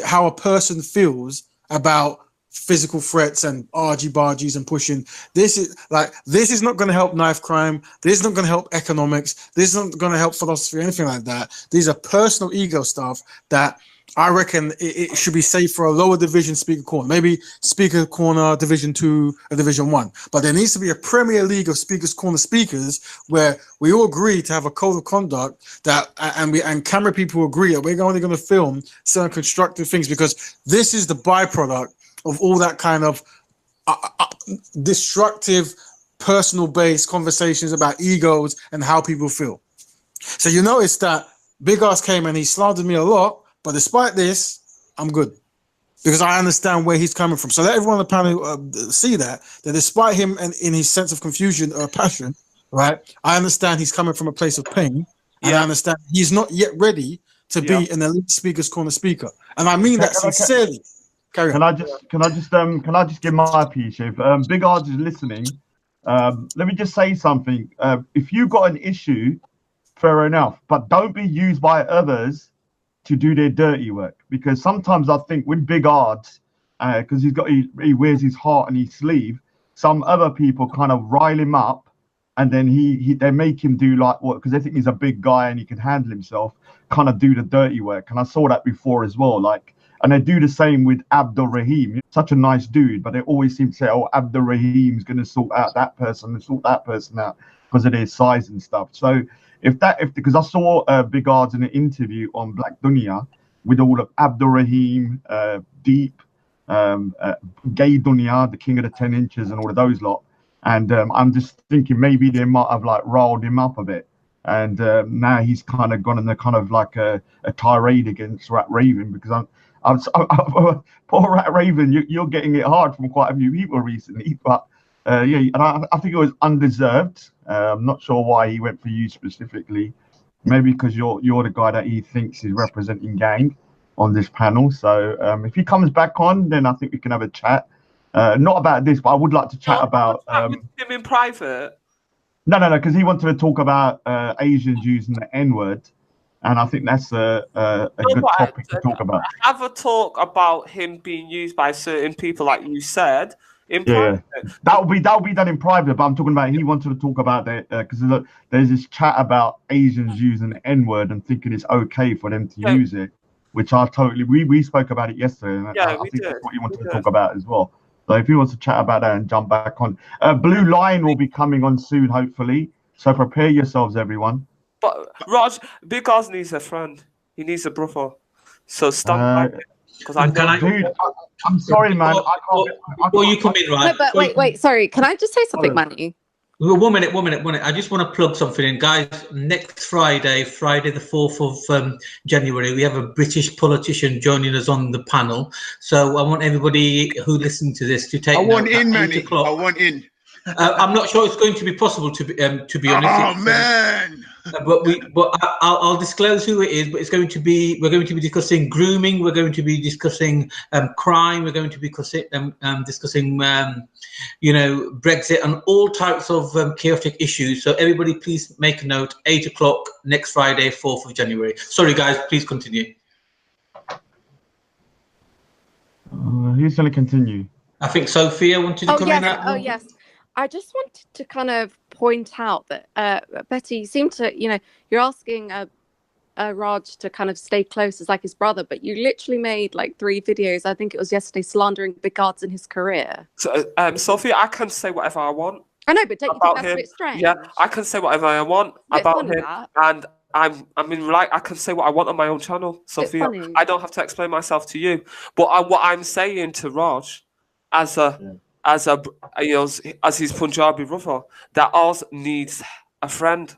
how a person feels about physical threats and argy-bargies and pushing. This is not going to help knife crime. This is not going to help economics. This is not going to help philosophy or anything like that. These are personal ego stuff that I reckon it should be safe for a lower division Speaker Corner, maybe Speaker Corner Division 2 or Division 1. But there needs to be a Premier League of Speakers Corner speakers where we all agree to have a code of conduct that, and camera people agree that we're only going to film certain constructive things, because this is the byproduct of all that kind of destructive, personal-based conversations about egos and how people feel. So you notice that Big Ass came and he slandered me a lot, but despite this, I'm good because I understand where he's coming from. So let everyone on the panel see that despite him and in his sense of confusion or passion, right? I understand he's coming from a place of pain, and I understand he's not yet ready to be an elite Speaker's Corner speaker, and I mean that sincerely. Carry on. Can I just give my piece? If Big Ardz is listening, let me just say something. If you got an issue, fair enough, but don't be used by others to do their dirty work, because sometimes I think with Big Ardz, because he wears his heart on his sleeve, some other people kind of rile him up, and then they make him do like what, because they think he's a big guy and he can handle himself, kind of do the dirty work. And I saw that before as well, like, and they do the same with Abdul Rahim. Such a nice dude, but they always seem to say, oh, Abdul Rahim's going to sort out that person and sort that person out because of their size and stuff. So because I saw Big Ardz in an interview on Black Dunya with all of Abdul Rahim, Deep, Gay Dunya, the King of the 10 Inches, and all of those lot. And I'm just thinking maybe they might have like riled him up a bit. And now he's kind of gone in the kind of like a tirade against Rat Raven, because poor Rat Raven, you're getting it hard from quite a few people recently. But and I think it was undeserved. I'm not sure why he went for you specifically. Maybe because you're the guy that he thinks is representing gang on this panel. So if he comes back on, then I think we can have a chat. Not about this, but I would like to chat about him in private. No, because he wanted to talk about Asians using the N-word, and I think that's a good topic to talk about. Have a talk about him being used by certain people, like you said. Private. That'll be done in private, but I'm talking about he wanted to talk about that because there's this chat about Asians using the N-word and thinking it's okay for them to use it, which I totally we spoke about it yesterday, and I think that's what he wanted to talk about as well. So if he wants to chat about that and jump back on, Blue Line will be coming on soon, hopefully. So prepare yourselves, everyone. But Raj, Big Ardz needs a friend. He needs a brother. So stop. Because I'm sorry, man. Before you come in, right? No, but wait. Sorry, can I just say something, Manny? One minute. I just want to plug something in, guys. Next Friday, the 4th of January, we have a British politician joining us on the panel. So I want everybody who listens to this to take. I want in, Manny. I want in. I'm not sure it's going to be possible to be honest. Oh man! But I'll disclose who it is. But we're going to be discussing grooming. We're going to be discussing crime. We're going to be discussing Brexit and all types of chaotic issues. So everybody, please make a note. 8 o'clock next Friday, 4th of January. Sorry, guys. Please continue. Who's going to continue? I think Sophia wanted to come in. Oh yes. I just wanted to kind of point out that Betty, you seem to, you're asking Raj to kind of stay close as like his brother, but you literally made like 3 videos. I think it was yesterday, slandering Big Ardz in his career. So, Sophia, I can say whatever I want. I know, but don't you think that's a bit strange? Yeah, I can say whatever I want about him, and I can say what I want on my own channel, Sophia. I don't have to explain myself to you. But what I'm saying to Raj, as his Punjabi brother, that Ardz needs a friend.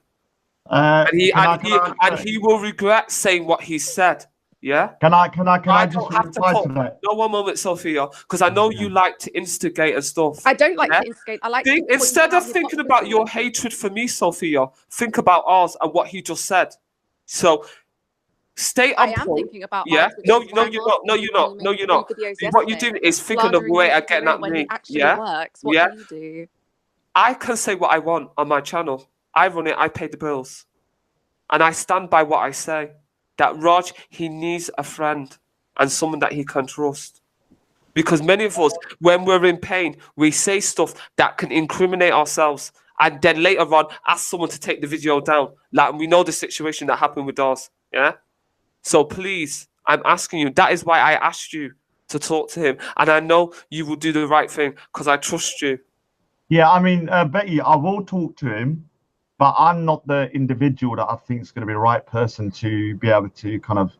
And he will regret saying what he said. Yeah. Can I just reply to that? No, one moment, Sophia, because I know you like to instigate and stuff. I don't like to instigate. I like to instead of thinking about your hatred for me, Sophia, think about ours and what he just said. So stay on point. I am thinking about Ardz. No, you're not. No, you're not. What you're doing is thinking of a way of getting at me. Yeah. Works. What do you do? I can say what I want on my channel. I run it. I pay the bills, and I stand by what I say. That Raj, he needs a friend and someone that he can trust. Because many of us, when we're in pain, we say stuff that can incriminate ourselves. And then later on, ask someone to take the video down. Like, we know the situation that happened with us. Yeah? So please, I'm asking you. That is why I asked you to talk to him. And I know you will do the right thing because I trust you. Yeah, I mean, Betty, I will talk to him. But I'm not the individual that I think is going to be the right person to be able to kind of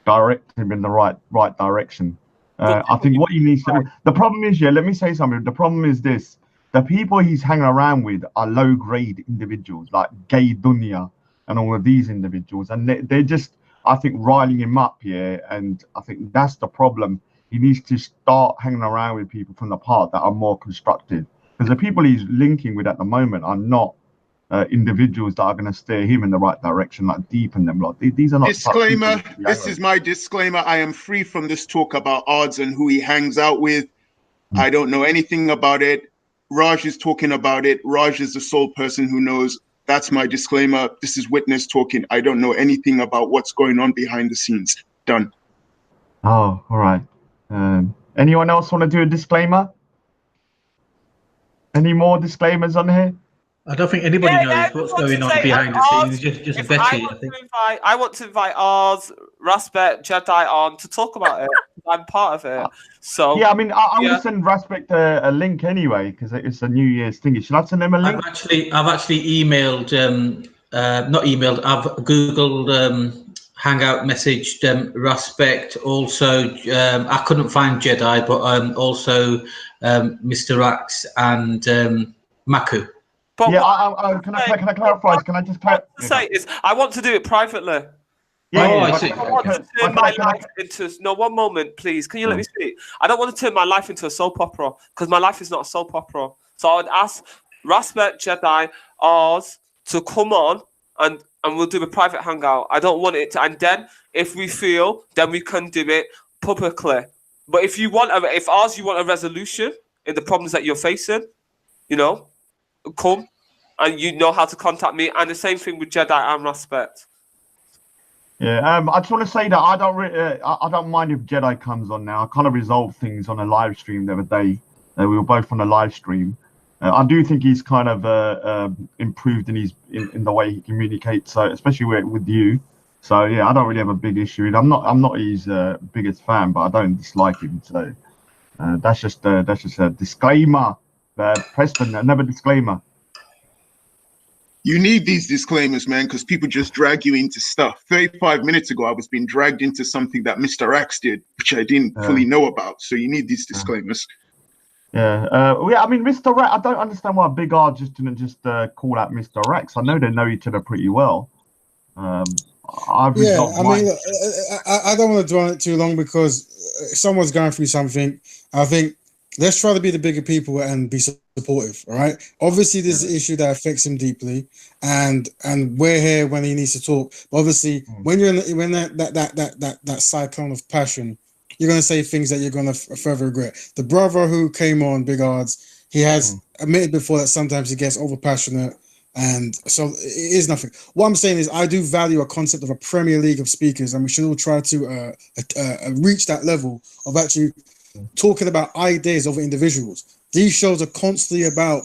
direct him in the right direction. I think what he needs to do. The problem is, let me say something. The problem is this: the people he's hanging around with are low-grade individuals, like Gay Dunya and all of these individuals, and they're just, I think, riling him up here. And I think that's the problem. He needs to start hanging around with people from the part that are more constructive, because the people he's linking with at the moment are not individuals that are going to steer him in the right direction, like deepen them. Like these are not. Disclaimer. This is my disclaimer. I am free from this talk about Ardz and who he hangs out with. I don't know anything about it. Raj is talking about it. Raj is the sole person who knows. That's my disclaimer. This is witness talking. I don't know anything about what's going on behind the scenes. Done. Oh, all right. Anyone else want to do a disclaimer? Any more disclaimers on here? I don't think anybody knows what's going on behind the scenes. Just Betty. I want to invite Ardz, Raspet, Jedi on to talk about it. I'm part of it. So yeah, I mean, I'm gonna send Raspet a link anyway because it's a New Year's thing. Should I send them a link? I've actually emailed, not emailed. I've Googled Hangout, messaged Raspet. Also, I couldn't find Jedi, but also Mr. Axe and Maku. But can I clarify? Can I just say is I want to do it privately. I see. I want to turn my life into one moment, please. Can you let me speak? I don't want to turn my life into a soap opera because my life is not a soap opera. So I would ask Raspet, Jedi, Ardz to come on and we'll do a private hangout. I don't want it to, and then if we feel, then we can do it publicly. But if Ardz, you want a resolution in the problems that you're facing, come and you know how to contact me, and the same thing with Jedi and Raspet. Yeah, I just want to say that I don't mind if Jedi comes on now. I kind of resolved things on a live stream the other day. We were both on a live stream. I do think he's kind of improved in the way he communicates, so especially with you. So yeah, I don't really have a big issue. I'm not his biggest fan, but I don't dislike him. So that's just a disclaimer. Preston, another disclaimer. You need these disclaimers, man, because people just drag you into stuff. 35 minutes ago, I was being dragged into something that Mr. Axe did, which I didn't fully know about. So you need these disclaimers. Yeah, I mean, Mr. Rex, I don't understand why Big R just didn't call out Mr. Rex. I know they know each other pretty well. I mean, I don't want to dwell on it too long because someone's going through something. I think let's try to be the bigger people and be supportive. All right. Obviously, there's an issue that affects him deeply, and we're here when he needs to talk. But obviously, when you're when that cyclone of passion, you're going to say things that you're going to further regret. The brother who came on, Big Ardz, he has admitted before that sometimes he gets over passionate. And so it is nothing. What I'm saying is I do value a concept of a Premier League of speakers, and we should all try to reach that level of actually talking about ideas over individuals. These shows are constantly about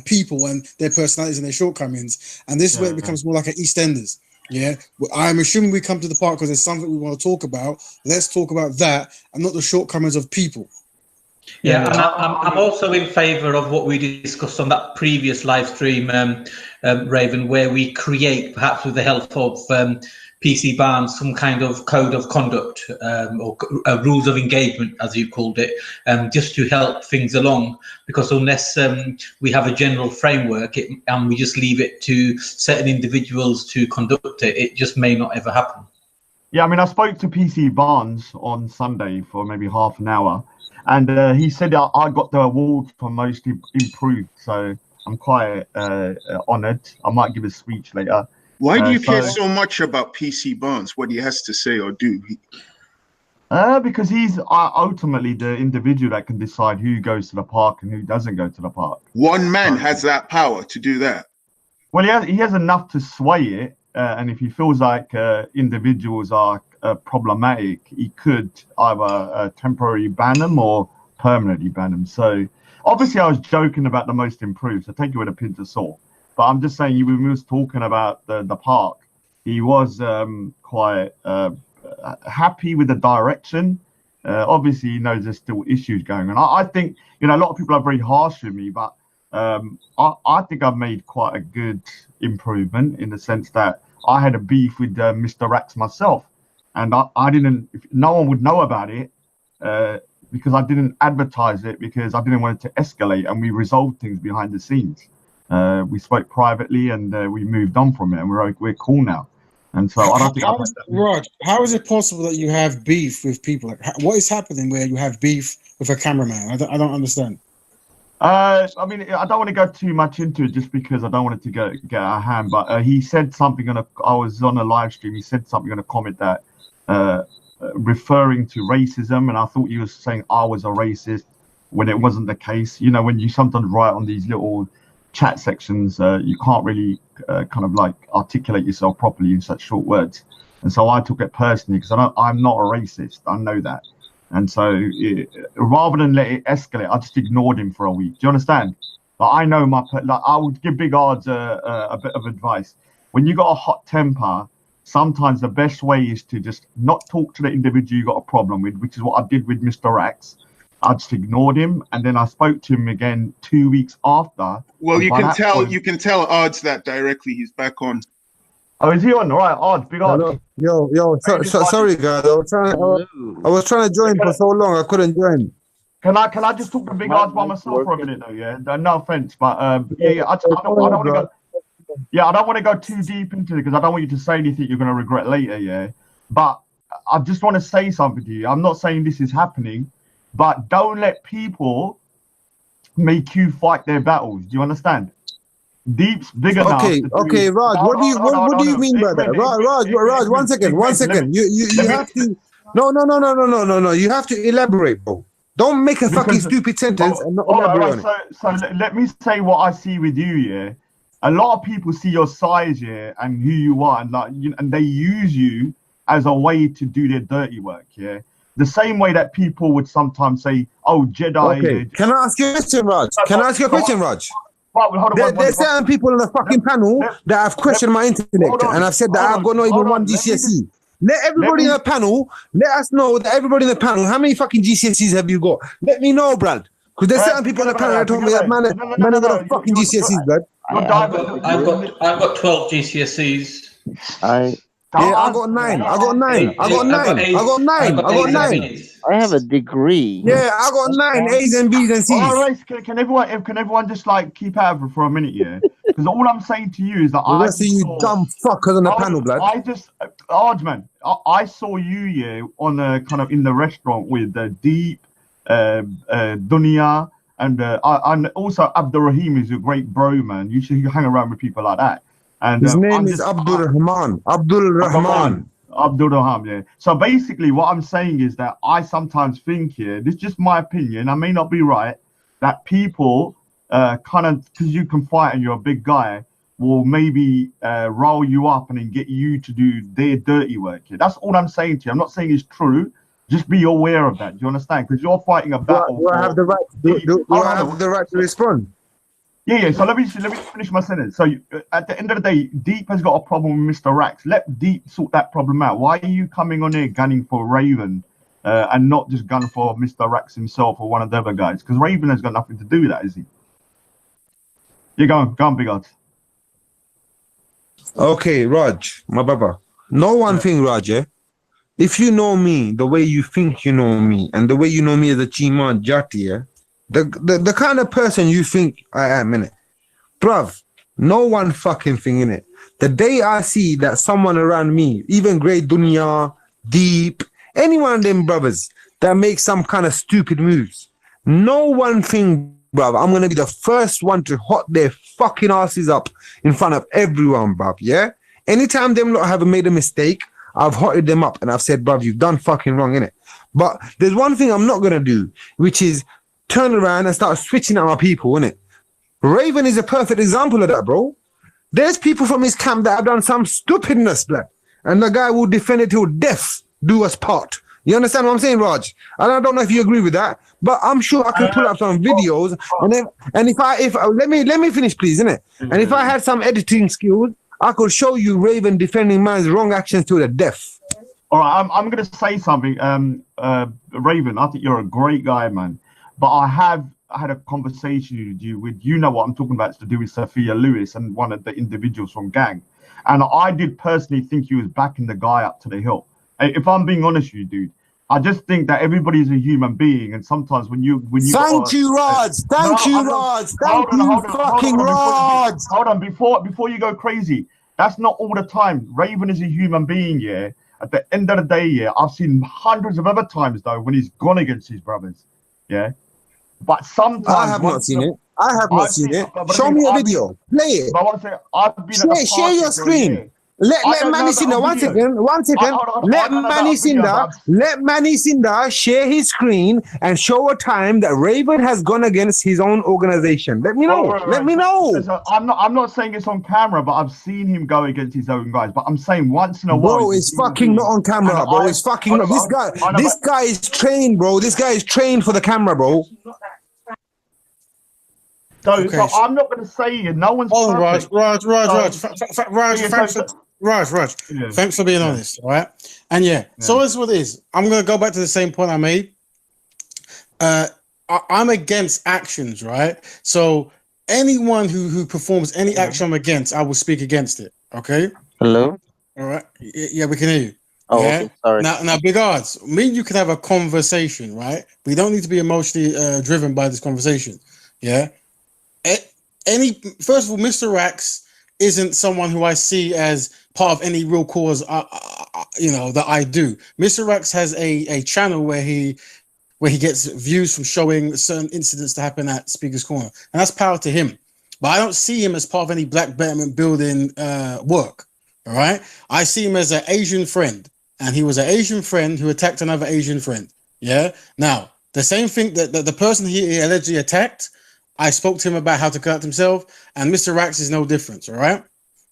people and their personalities and their shortcomings, and this is where it becomes more like an EastEnders. Yeah, I'm assuming we come to the park because there's something we want to talk about. Let's talk about that and not the shortcomings of people. Yeah, and I'm also in favour of what we discussed on that previous live stream, Raven, where we create, perhaps with the help of PC Barnes, some kind of code of conduct or rules of engagement, as you called it, just to help things along. Because unless we have a general framework and we just leave it to certain individuals to conduct it, it just may not ever happen. Yeah, I mean, I spoke to PC Barnes on Sunday for maybe half an hour, and he said I got the award for most improved. So I'm quite honoured. I might give a speech later. Why do you care so much about PC Barnes, what he has to say or do? Because he's ultimately the individual that can decide who goes to the park and who doesn't go to the park. One man has that power to do that. Well, he has enough to sway it, and if he feels like individuals are problematic, he could either temporarily ban them or permanently ban them. So obviously I was joking about the most improved, so take it with a pinch of salt. But I'm just saying, when we was talking about the park, he was quite happy with the direction. Obviously, he knows there's still issues going on. I think, a lot of people are very harsh with me, but I think I've made quite a good improvement in the sense that I had a beef with Mr. Rax myself, and I didn't. No one would know about it because I didn't advertise it, because I didn't want it to escalate, and we resolved things behind the scenes. We spoke privately, and we moved on from it, and we're cool now. And so I don't think Raj, how is it possible that you have beef with people? Like, what is happening where you have beef with a cameraman? I don't understand. I mean, I don't want to go too much into it just because I don't want it to get out of hand. But he said something I was on a live stream. He said something on a comment that referring to racism, and I thought he was saying I was a racist when it wasn't the case. When you sometimes write on these little chat sections, you can't really kind of like articulate yourself properly in such short words, and so I took it personally because I'm not a racist. I know that, and so rather than let it escalate, I just ignored him for a week. Do you understand? I know I would give Big Ardz a bit of advice. When you got a hot temper, sometimes the best way is to just not talk to the individual you got a problem with, which is what I did with Mr. Rax. I just ignored him, and then I spoke to him again 2 weeks after. Well, you can tell Ardz that directly. He's back on. Oh, is he on? All right, Ardz, Big Ardz. Yo, sorry guys. I was trying to join for so long I couldn't join. Can I just talk to Big Ardz by myself for a minute though? Yeah, no offense, but I don't want to go. Yeah, I don't want to go too deep into it because I don't want you to say anything you're going to regret later. Yeah, but I just want to say something to you. I'm not saying this is happening, but don't let people make you fight their battles. Do you understand? Deep's big enough. Okay, Raj. What do you mean by that? Raj. One second. You have to. No. You have to elaborate, bro. Don't make a fucking stupid sentence and not elaborate on it. So let me say what I see with you. Yeah, a lot of people see your size, yeah, and who you are, and and they use you as a way to do their dirty work. Yeah. The same way that people would sometimes say, "Oh, Jedi." Okay. Can I ask you a question, Raj? Hold on. There's certain people on the fucking panel that have questioned my intellect, and I've said that I've got not even one GCSE. Let everybody in the panel, let us know that everybody in the panel, how many fucking GCSEs have you got? Let me know, Brad. Because there's certain people in the panel that told me that man have got a fucking GCSEs, Brad. I've got 12 GCSEs. Yeah, I got 9. I got 9. I have a degree. Yeah, I got 9 A's and B's and C's. All right, can everyone just like keep out of it for a minute, yeah? Because all I'm saying to you is that I see you dumb fuckers on the panel, blood. Ardz, man, I saw you, yeah, on a kind of in the restaurant with Deep, Dunya, and also Abdul Rahim is a great bro, man. You should hang around with people like that. And his name is Abdul Rahman. Abdul Rahman, yeah. So basically, what I'm saying is that I sometimes think here, this is just my opinion, I may not be right, that people kind of, because you can fight and you're a big guy, will maybe roll you up and then get you to do their dirty work here. That's all I'm saying to you. I'm not saying it's true. Just be aware of that. Do you understand? Because you're fighting a battle. Do I have the right? Do I have the right to respond? Yeah. So let me finish my sentence. So at the end of the day, Deep has got a problem with Mr. Rax. Let Deep sort that problem out. Why are you coming on here gunning for Raven and not just gun for Mr. Rax himself or one of the other guys, because Raven has got nothing to do with that, is he? You go on, Big Ardz. Okay, Raj, my brother. Know one thing, Raj, yeah? If you know me the way you think you know me, and the way you know me as a Chima Jati, yeah? The kind of person you think I am, innit? Bruv, know one fucking thing, innit? The day I see that someone around me, even Great Dunya, Deep, any one of them brothers that make some kind of stupid moves, know one thing, bruv, I'm gonna be the first one to hot their fucking asses up in front of everyone, bruv, yeah? Anytime them lot have made a mistake, I've hotted them up and I've said, bruv, you've done fucking wrong, innit? But there's one thing I'm not gonna do, which is turn around and start switching at my people, innit? Raven is a perfect example of that, bro. There's people from his camp that have done some stupidness, black, and the guy will defend it till death do us part. You understand what I'm saying, Raj? And I don't know if you agree with that, but I'm sure I can pull up some videos. And if let me finish, please, innit? And if I had some editing skills, I could show you Raven defending man's wrong actions to the death. All right, I'm going to say something. Raven, I think you're a great guy, man. But I have had a conversation with you know what I'm talking about. It's to do with Sophia Lewis and one of the individuals from Gang. And I did personally think he was backing the guy up to the hill. If I'm being honest with you, dude, I just think that everybody's a human being, and sometimes when you thank you, Raj. Thank you, Raj. Thank you, fucking Raj. Hold on, before you go crazy, that's not all the time. Raven is a human being, yeah. At the end of the day, yeah, I've seen hundreds of other times though when he's gone against his brothers, yeah. But sometimes I have not seen it. I have not seen it. Show me a video. Play it. But I want to say, I've been share your screen. Let Manny Sinda, one second. Let Manny Sinda share his screen and show a time that Raven has gone against his own organization. Let me know. Let me know. I'm not saying it's on camera, but I've seen him go against his own guys. But I'm saying once in a while. Bro, it's fucking not on camera, bro. It's fucking not. This guy is trained, bro. This guy is trained for the camera, bro. So I'm not going to say it. No one's. Oh, Raj. Thanks for being honest, all right? And so that's what it is. I'm going to go back to the same point I made. I'm against actions, right? So anyone who performs any action I'm against, I will speak against it, okay? Hello? All right. Yeah, we can hear you. Oh, okay, sorry. Now, Big Ardz, me and you can have a conversation, right? We don't need to be emotionally driven by this conversation, yeah? First of all, Mr. Rax isn't someone who I see as part of any real cause, that I do. Mr. Rax has a channel where he gets views from showing certain incidents to happen at Speaker's Corner, and that's power to him. But I don't see him as part of any black betterment building work. All right, I see him as an Asian friend, and he was an Asian friend who attacked another Asian friend. Yeah. Now the same thing that the person he allegedly attacked, I spoke to him about how to conduct himself, and Mr. Rax is no different. All right.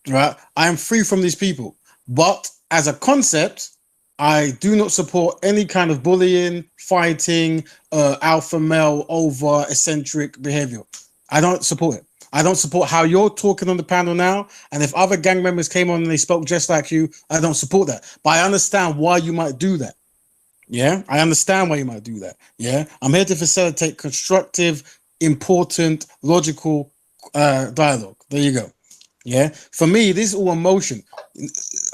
Right, I am free from these people, but as a concept, I do not support any kind of bullying, fighting, alpha male over eccentric behavior. I don't support it. I don't support how you're talking on the panel now, and if other gang members came on and they spoke just like you, I don't support that. But I understand why you might do that. Yeah, I understand why you might do that. Yeah, I'm here to facilitate constructive, important, logical dialogue. There you go. Yeah, for me, this is all emotion.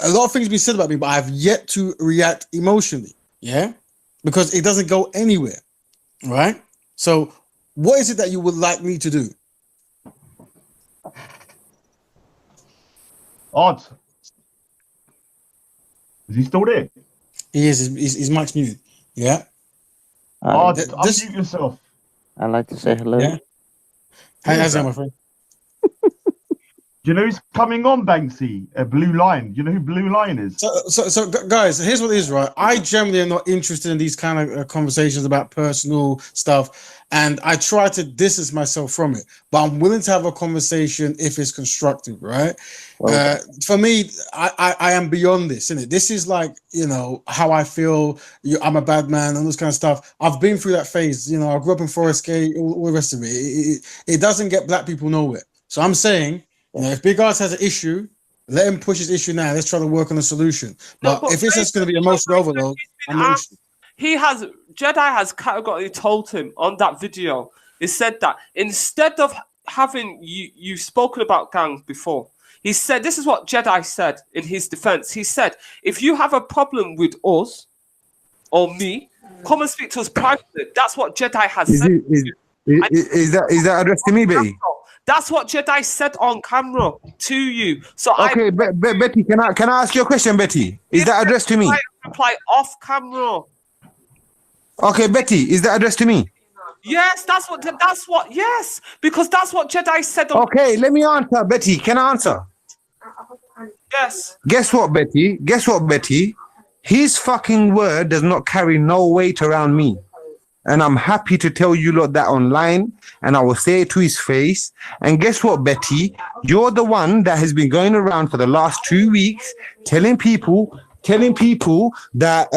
A lot of things been said about me, but I have yet to react emotionally. Yeah, because it doesn't go anywhere. Right. So, what is it that you would like me to do? Ardz. Is he still there? He is. He's much new. Yeah. Ardz, unmute yourself. I'd like to say hello. Yeah. How's that, my friend? Do you know who's coming on, Banksy? Blue Lion. Do you know who Blue Lion is? So, guys, here's what it is, right? I generally am not interested in these kind of conversations about personal stuff, and I try to distance myself from it. But I'm willing to have a conversation if it's constructive, right? Okay. For me, I am beyond this, isn't it? This is like, how I feel. I'm a bad man and this kind of stuff. I've been through that phase. I grew up in Forest Gate, all the rest of it. It doesn't get black people nowhere. So I'm saying, if Big Ardz has an issue, let him push his issue now. Let's try to work on a solution. But if it's just going to be emotional overload, I'm not interested. Jedi has categorically told him on that video. He said that instead of having you've spoken about gangs before. He said this is what Jedi said in his defense. He said, if you have a problem with us or me, come and speak to us privately. That's what Jedi has said. Is that addressed to me, Betty? That's what Jedi said on camera to you. So okay, Betty, can I ask you a question, Betty? Is that addressed to me? Reply off camera. Okay, Betty, is that addressed to me? Yes, that's what. Yes, because that's what Jedi said. Okay, let me answer, Betty. Can I answer? Yes. Guess what, Betty? His fucking word does not carry no weight around me. And I'm happy to tell you lot that online, and I will say it to his face. And guess what, Betty? You're the one that has been going around for the last 2 weeks telling people that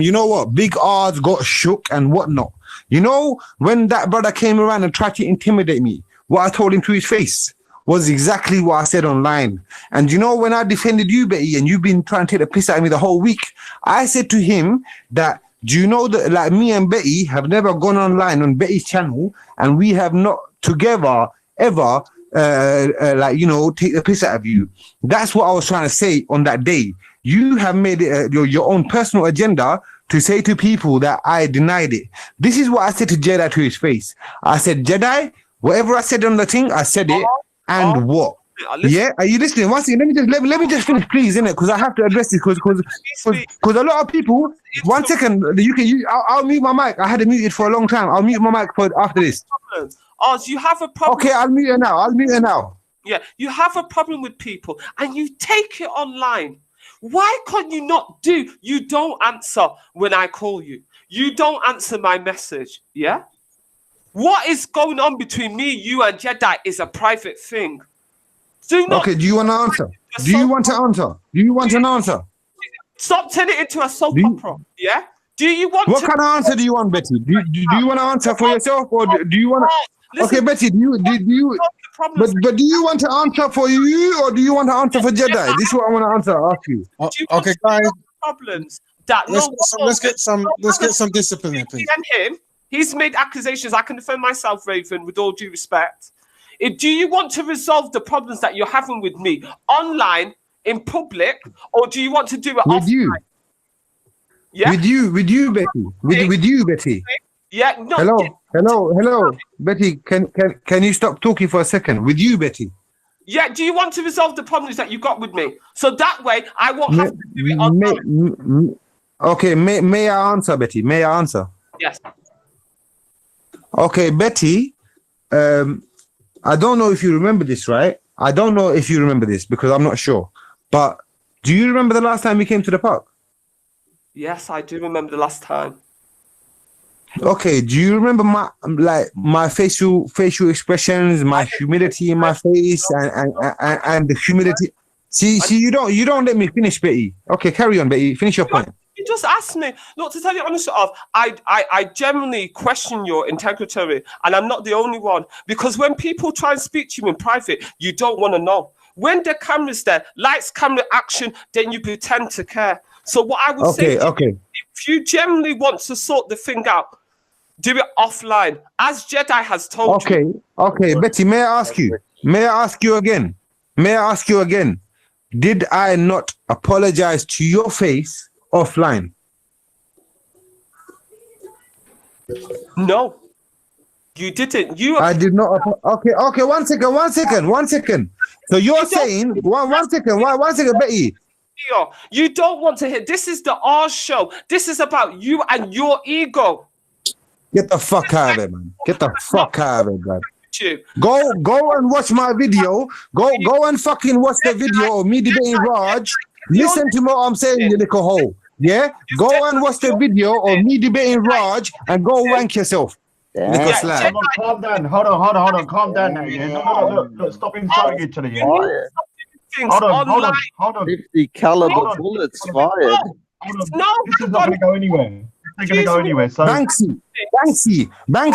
you know what, big Ardz got shook and whatnot. You know, when that brother came around and tried to intimidate me, what I told him to his face was exactly what I said online. And you know, when I defended you, Betty, and you've been trying to take the piss out of me the whole week, I said to him that, do you know that like me and Betty have never gone online on Betty's channel, and we have not together ever like, you know, take the piss out of you. That's what I was trying to say on that day. You have made it your own personal agenda to say to people that I denied it. This is what I said to Jedi to his face. I said, Jedi, whatever I said on the thing, I said it. And what? Yeah, are you listening? One second, let me just finish, please, innit? Because I have to address this. Because a lot of people. 1 second, I'll mute my mic. I had it muted for a long time. I'll mute my mic for after this. Ardz, you have a problem. Okay, I'll mute it now. Yeah, you have a problem with people, and you take it online. Why can't you not do? You don't answer when I call you. You don't answer my message. Yeah. What is going on between me, you, and Jedi is a private thing. Okay, do you want to answer? Do you want an answer? Stop turning it into a soap opera. Yeah? Do you want what kind of answer do you want, Betty? Do you want to answer for yourself, or do you want to? Okay, Betty, do you but do you want to answer for you, or do you want to answer for Jedi? This is what I want to ask you. Okay, guys. Problems that let's get some discipline here, please. He's made accusations. I can defend myself, Raven, with all due respect. Do you want to resolve the problems that you're having with me online, in public, or do you want to do it with offline? You? Yeah, with you, Betty. With you, Betty. Yeah. No. Hello, Betty. Can you stop talking for a second? With you, Betty. Yeah. Do you want to resolve the problems that you got with me, so that way I won't have to do it online? Okay. May I answer, Betty? May I answer? Yes. Okay, Betty. I don't know if you remember this, right? I don't know if you remember this because I'm not sure. But do you remember the last time we came to the park? Yes, I do remember the last time. Okay, do you remember my facial expressions, my humility in my face, and the humility? See, you don't let me finish, Betty. Okay, carry on, Betty. Finish your point. You just asked me. Look, to tell you honestly, I generally question your integrity, and I'm not the only one. Because when people try and speak to you in private, you don't want to know. When the camera's there, lights, camera, action, then you pretend to care. So what I would say, if you generally want to sort the thing out, do it offline, as Jedi has told you. Okay, Betty, may I ask you again? Did I not apologize to your face offline? No, you didn't. I did not. Okay. One second. So you're saying one second, Betty. You don't want to hear. This is the Ardz show. This is about you and your ego. Get the fuck out of it, man. Get the fuck out of it, man. Go and watch my video. Go and fucking watch the video of me debating Raj. Listen to what I'm saying, you little hole. Yeah? Go and watch the video of me debating Raj and go wank yourself. Little slag. Calm down. Hold on. Calm down now. Yeah? No. Look, stop insulting each other. Yeah? Hold on. 50 caliber bullets fired. No, this is not going to go anywhere. It's not going to go anywhere. So Banksy,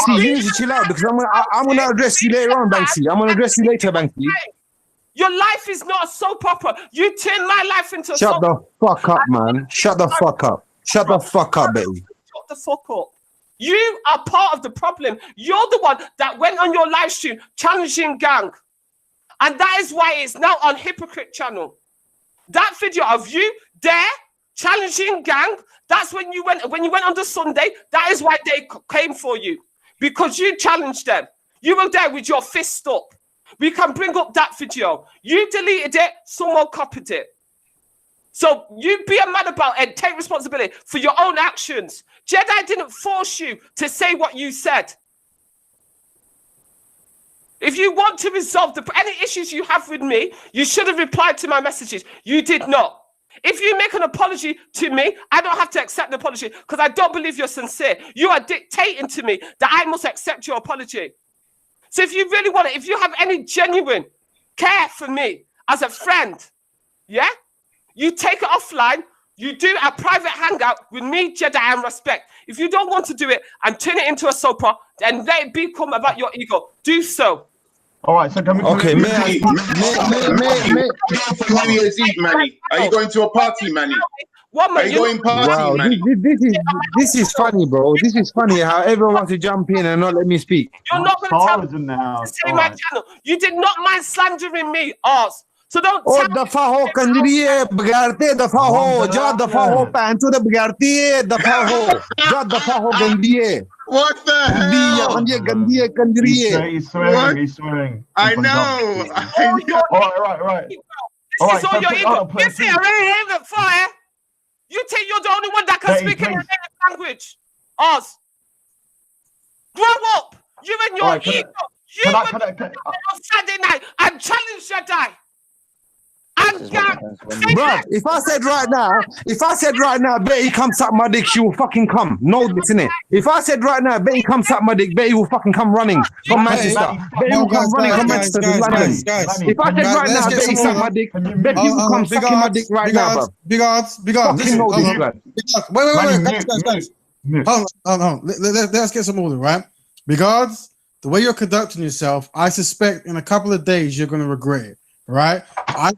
you need to chill out because I'm gonna address you later on, Banksy. I'm gonna address you later, Banksy. Your life is not a soap opera. You turn my life into a soap opera. Shut the fuck up, man. Shut the fuck up. Shut the fuck up, Betty. Shut the fuck up. You are part of the problem. You're the one that went on your live stream challenging gang. And that is why it's now on Hypocrite channel. That video of you there challenging gang, that's when you went on the Sunday, that is why they came for you. Because you challenged them. You were there with your fist up. We can bring up that video. You deleted it, someone copied it. So you be a man about it and take responsibility for your own actions. Jedi didn't force you to say what you said. If you want to resolve any issues you have with me, you should have replied to my messages. You did not. If you make an apology to me, I don't have to accept the apology because I don't believe you're sincere. You are dictating to me that I must accept your apology. So if you really want it, if you have any genuine care for me as a friend, yeah, you take it offline. You do a private hangout with me, Jedi, and Respect. If you don't want to do it and turn it into a soap opera, then let it become about your ego. Do so. All right, so can we... Okay, Manny, are you going to a party, Manny? Are you going party, wow, Manny? This is funny, bro. This is funny how everyone wants to jump in and not let me speak. You're not going to say my channel. You did not mind slandering me, Ardz. So don't tell me. दफा हो कंजरिए बगैरते दफा हो जा दफा हो पैंचो दे बगैरती दफा हो जा दफा हो गंदिए. What the hell? He's swearing. He's swearing. I know. Right. This is all your ego. You see, I really hate the fire. You think you're the only one that can speak in your native language. Ardz. Grow up. You and your ego. You and on Saturday night and challenge Jedi. Bro, if I said right now, Betty come suck my dick, she will fucking come. No, this innit? If I said right now, Betty come suck my dick, Betty will fucking come running from Manchester. Betty will come running from Manchester to London. If I said right now, Betty suck my dick, Betty will come sucking my dick right now, bro. Big Ardz. Wait. Guys. Hold on. Let's get some order, right? Big Ardz, the way you're conducting yourself, I suspect in a couple of days you're gonna regret it. Right? I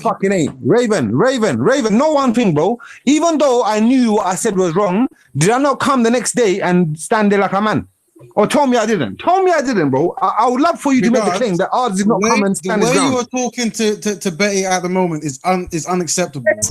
fucking ain't. Raven. Know one thing, bro. Even though I knew what I said was wrong, did I not come the next day and stand there like a man? Or tell me I didn't. Bro. I would love for you to make the claim that Ardz did not come and stand his ground. The way you were talking to Betty at the moment is unacceptable, right?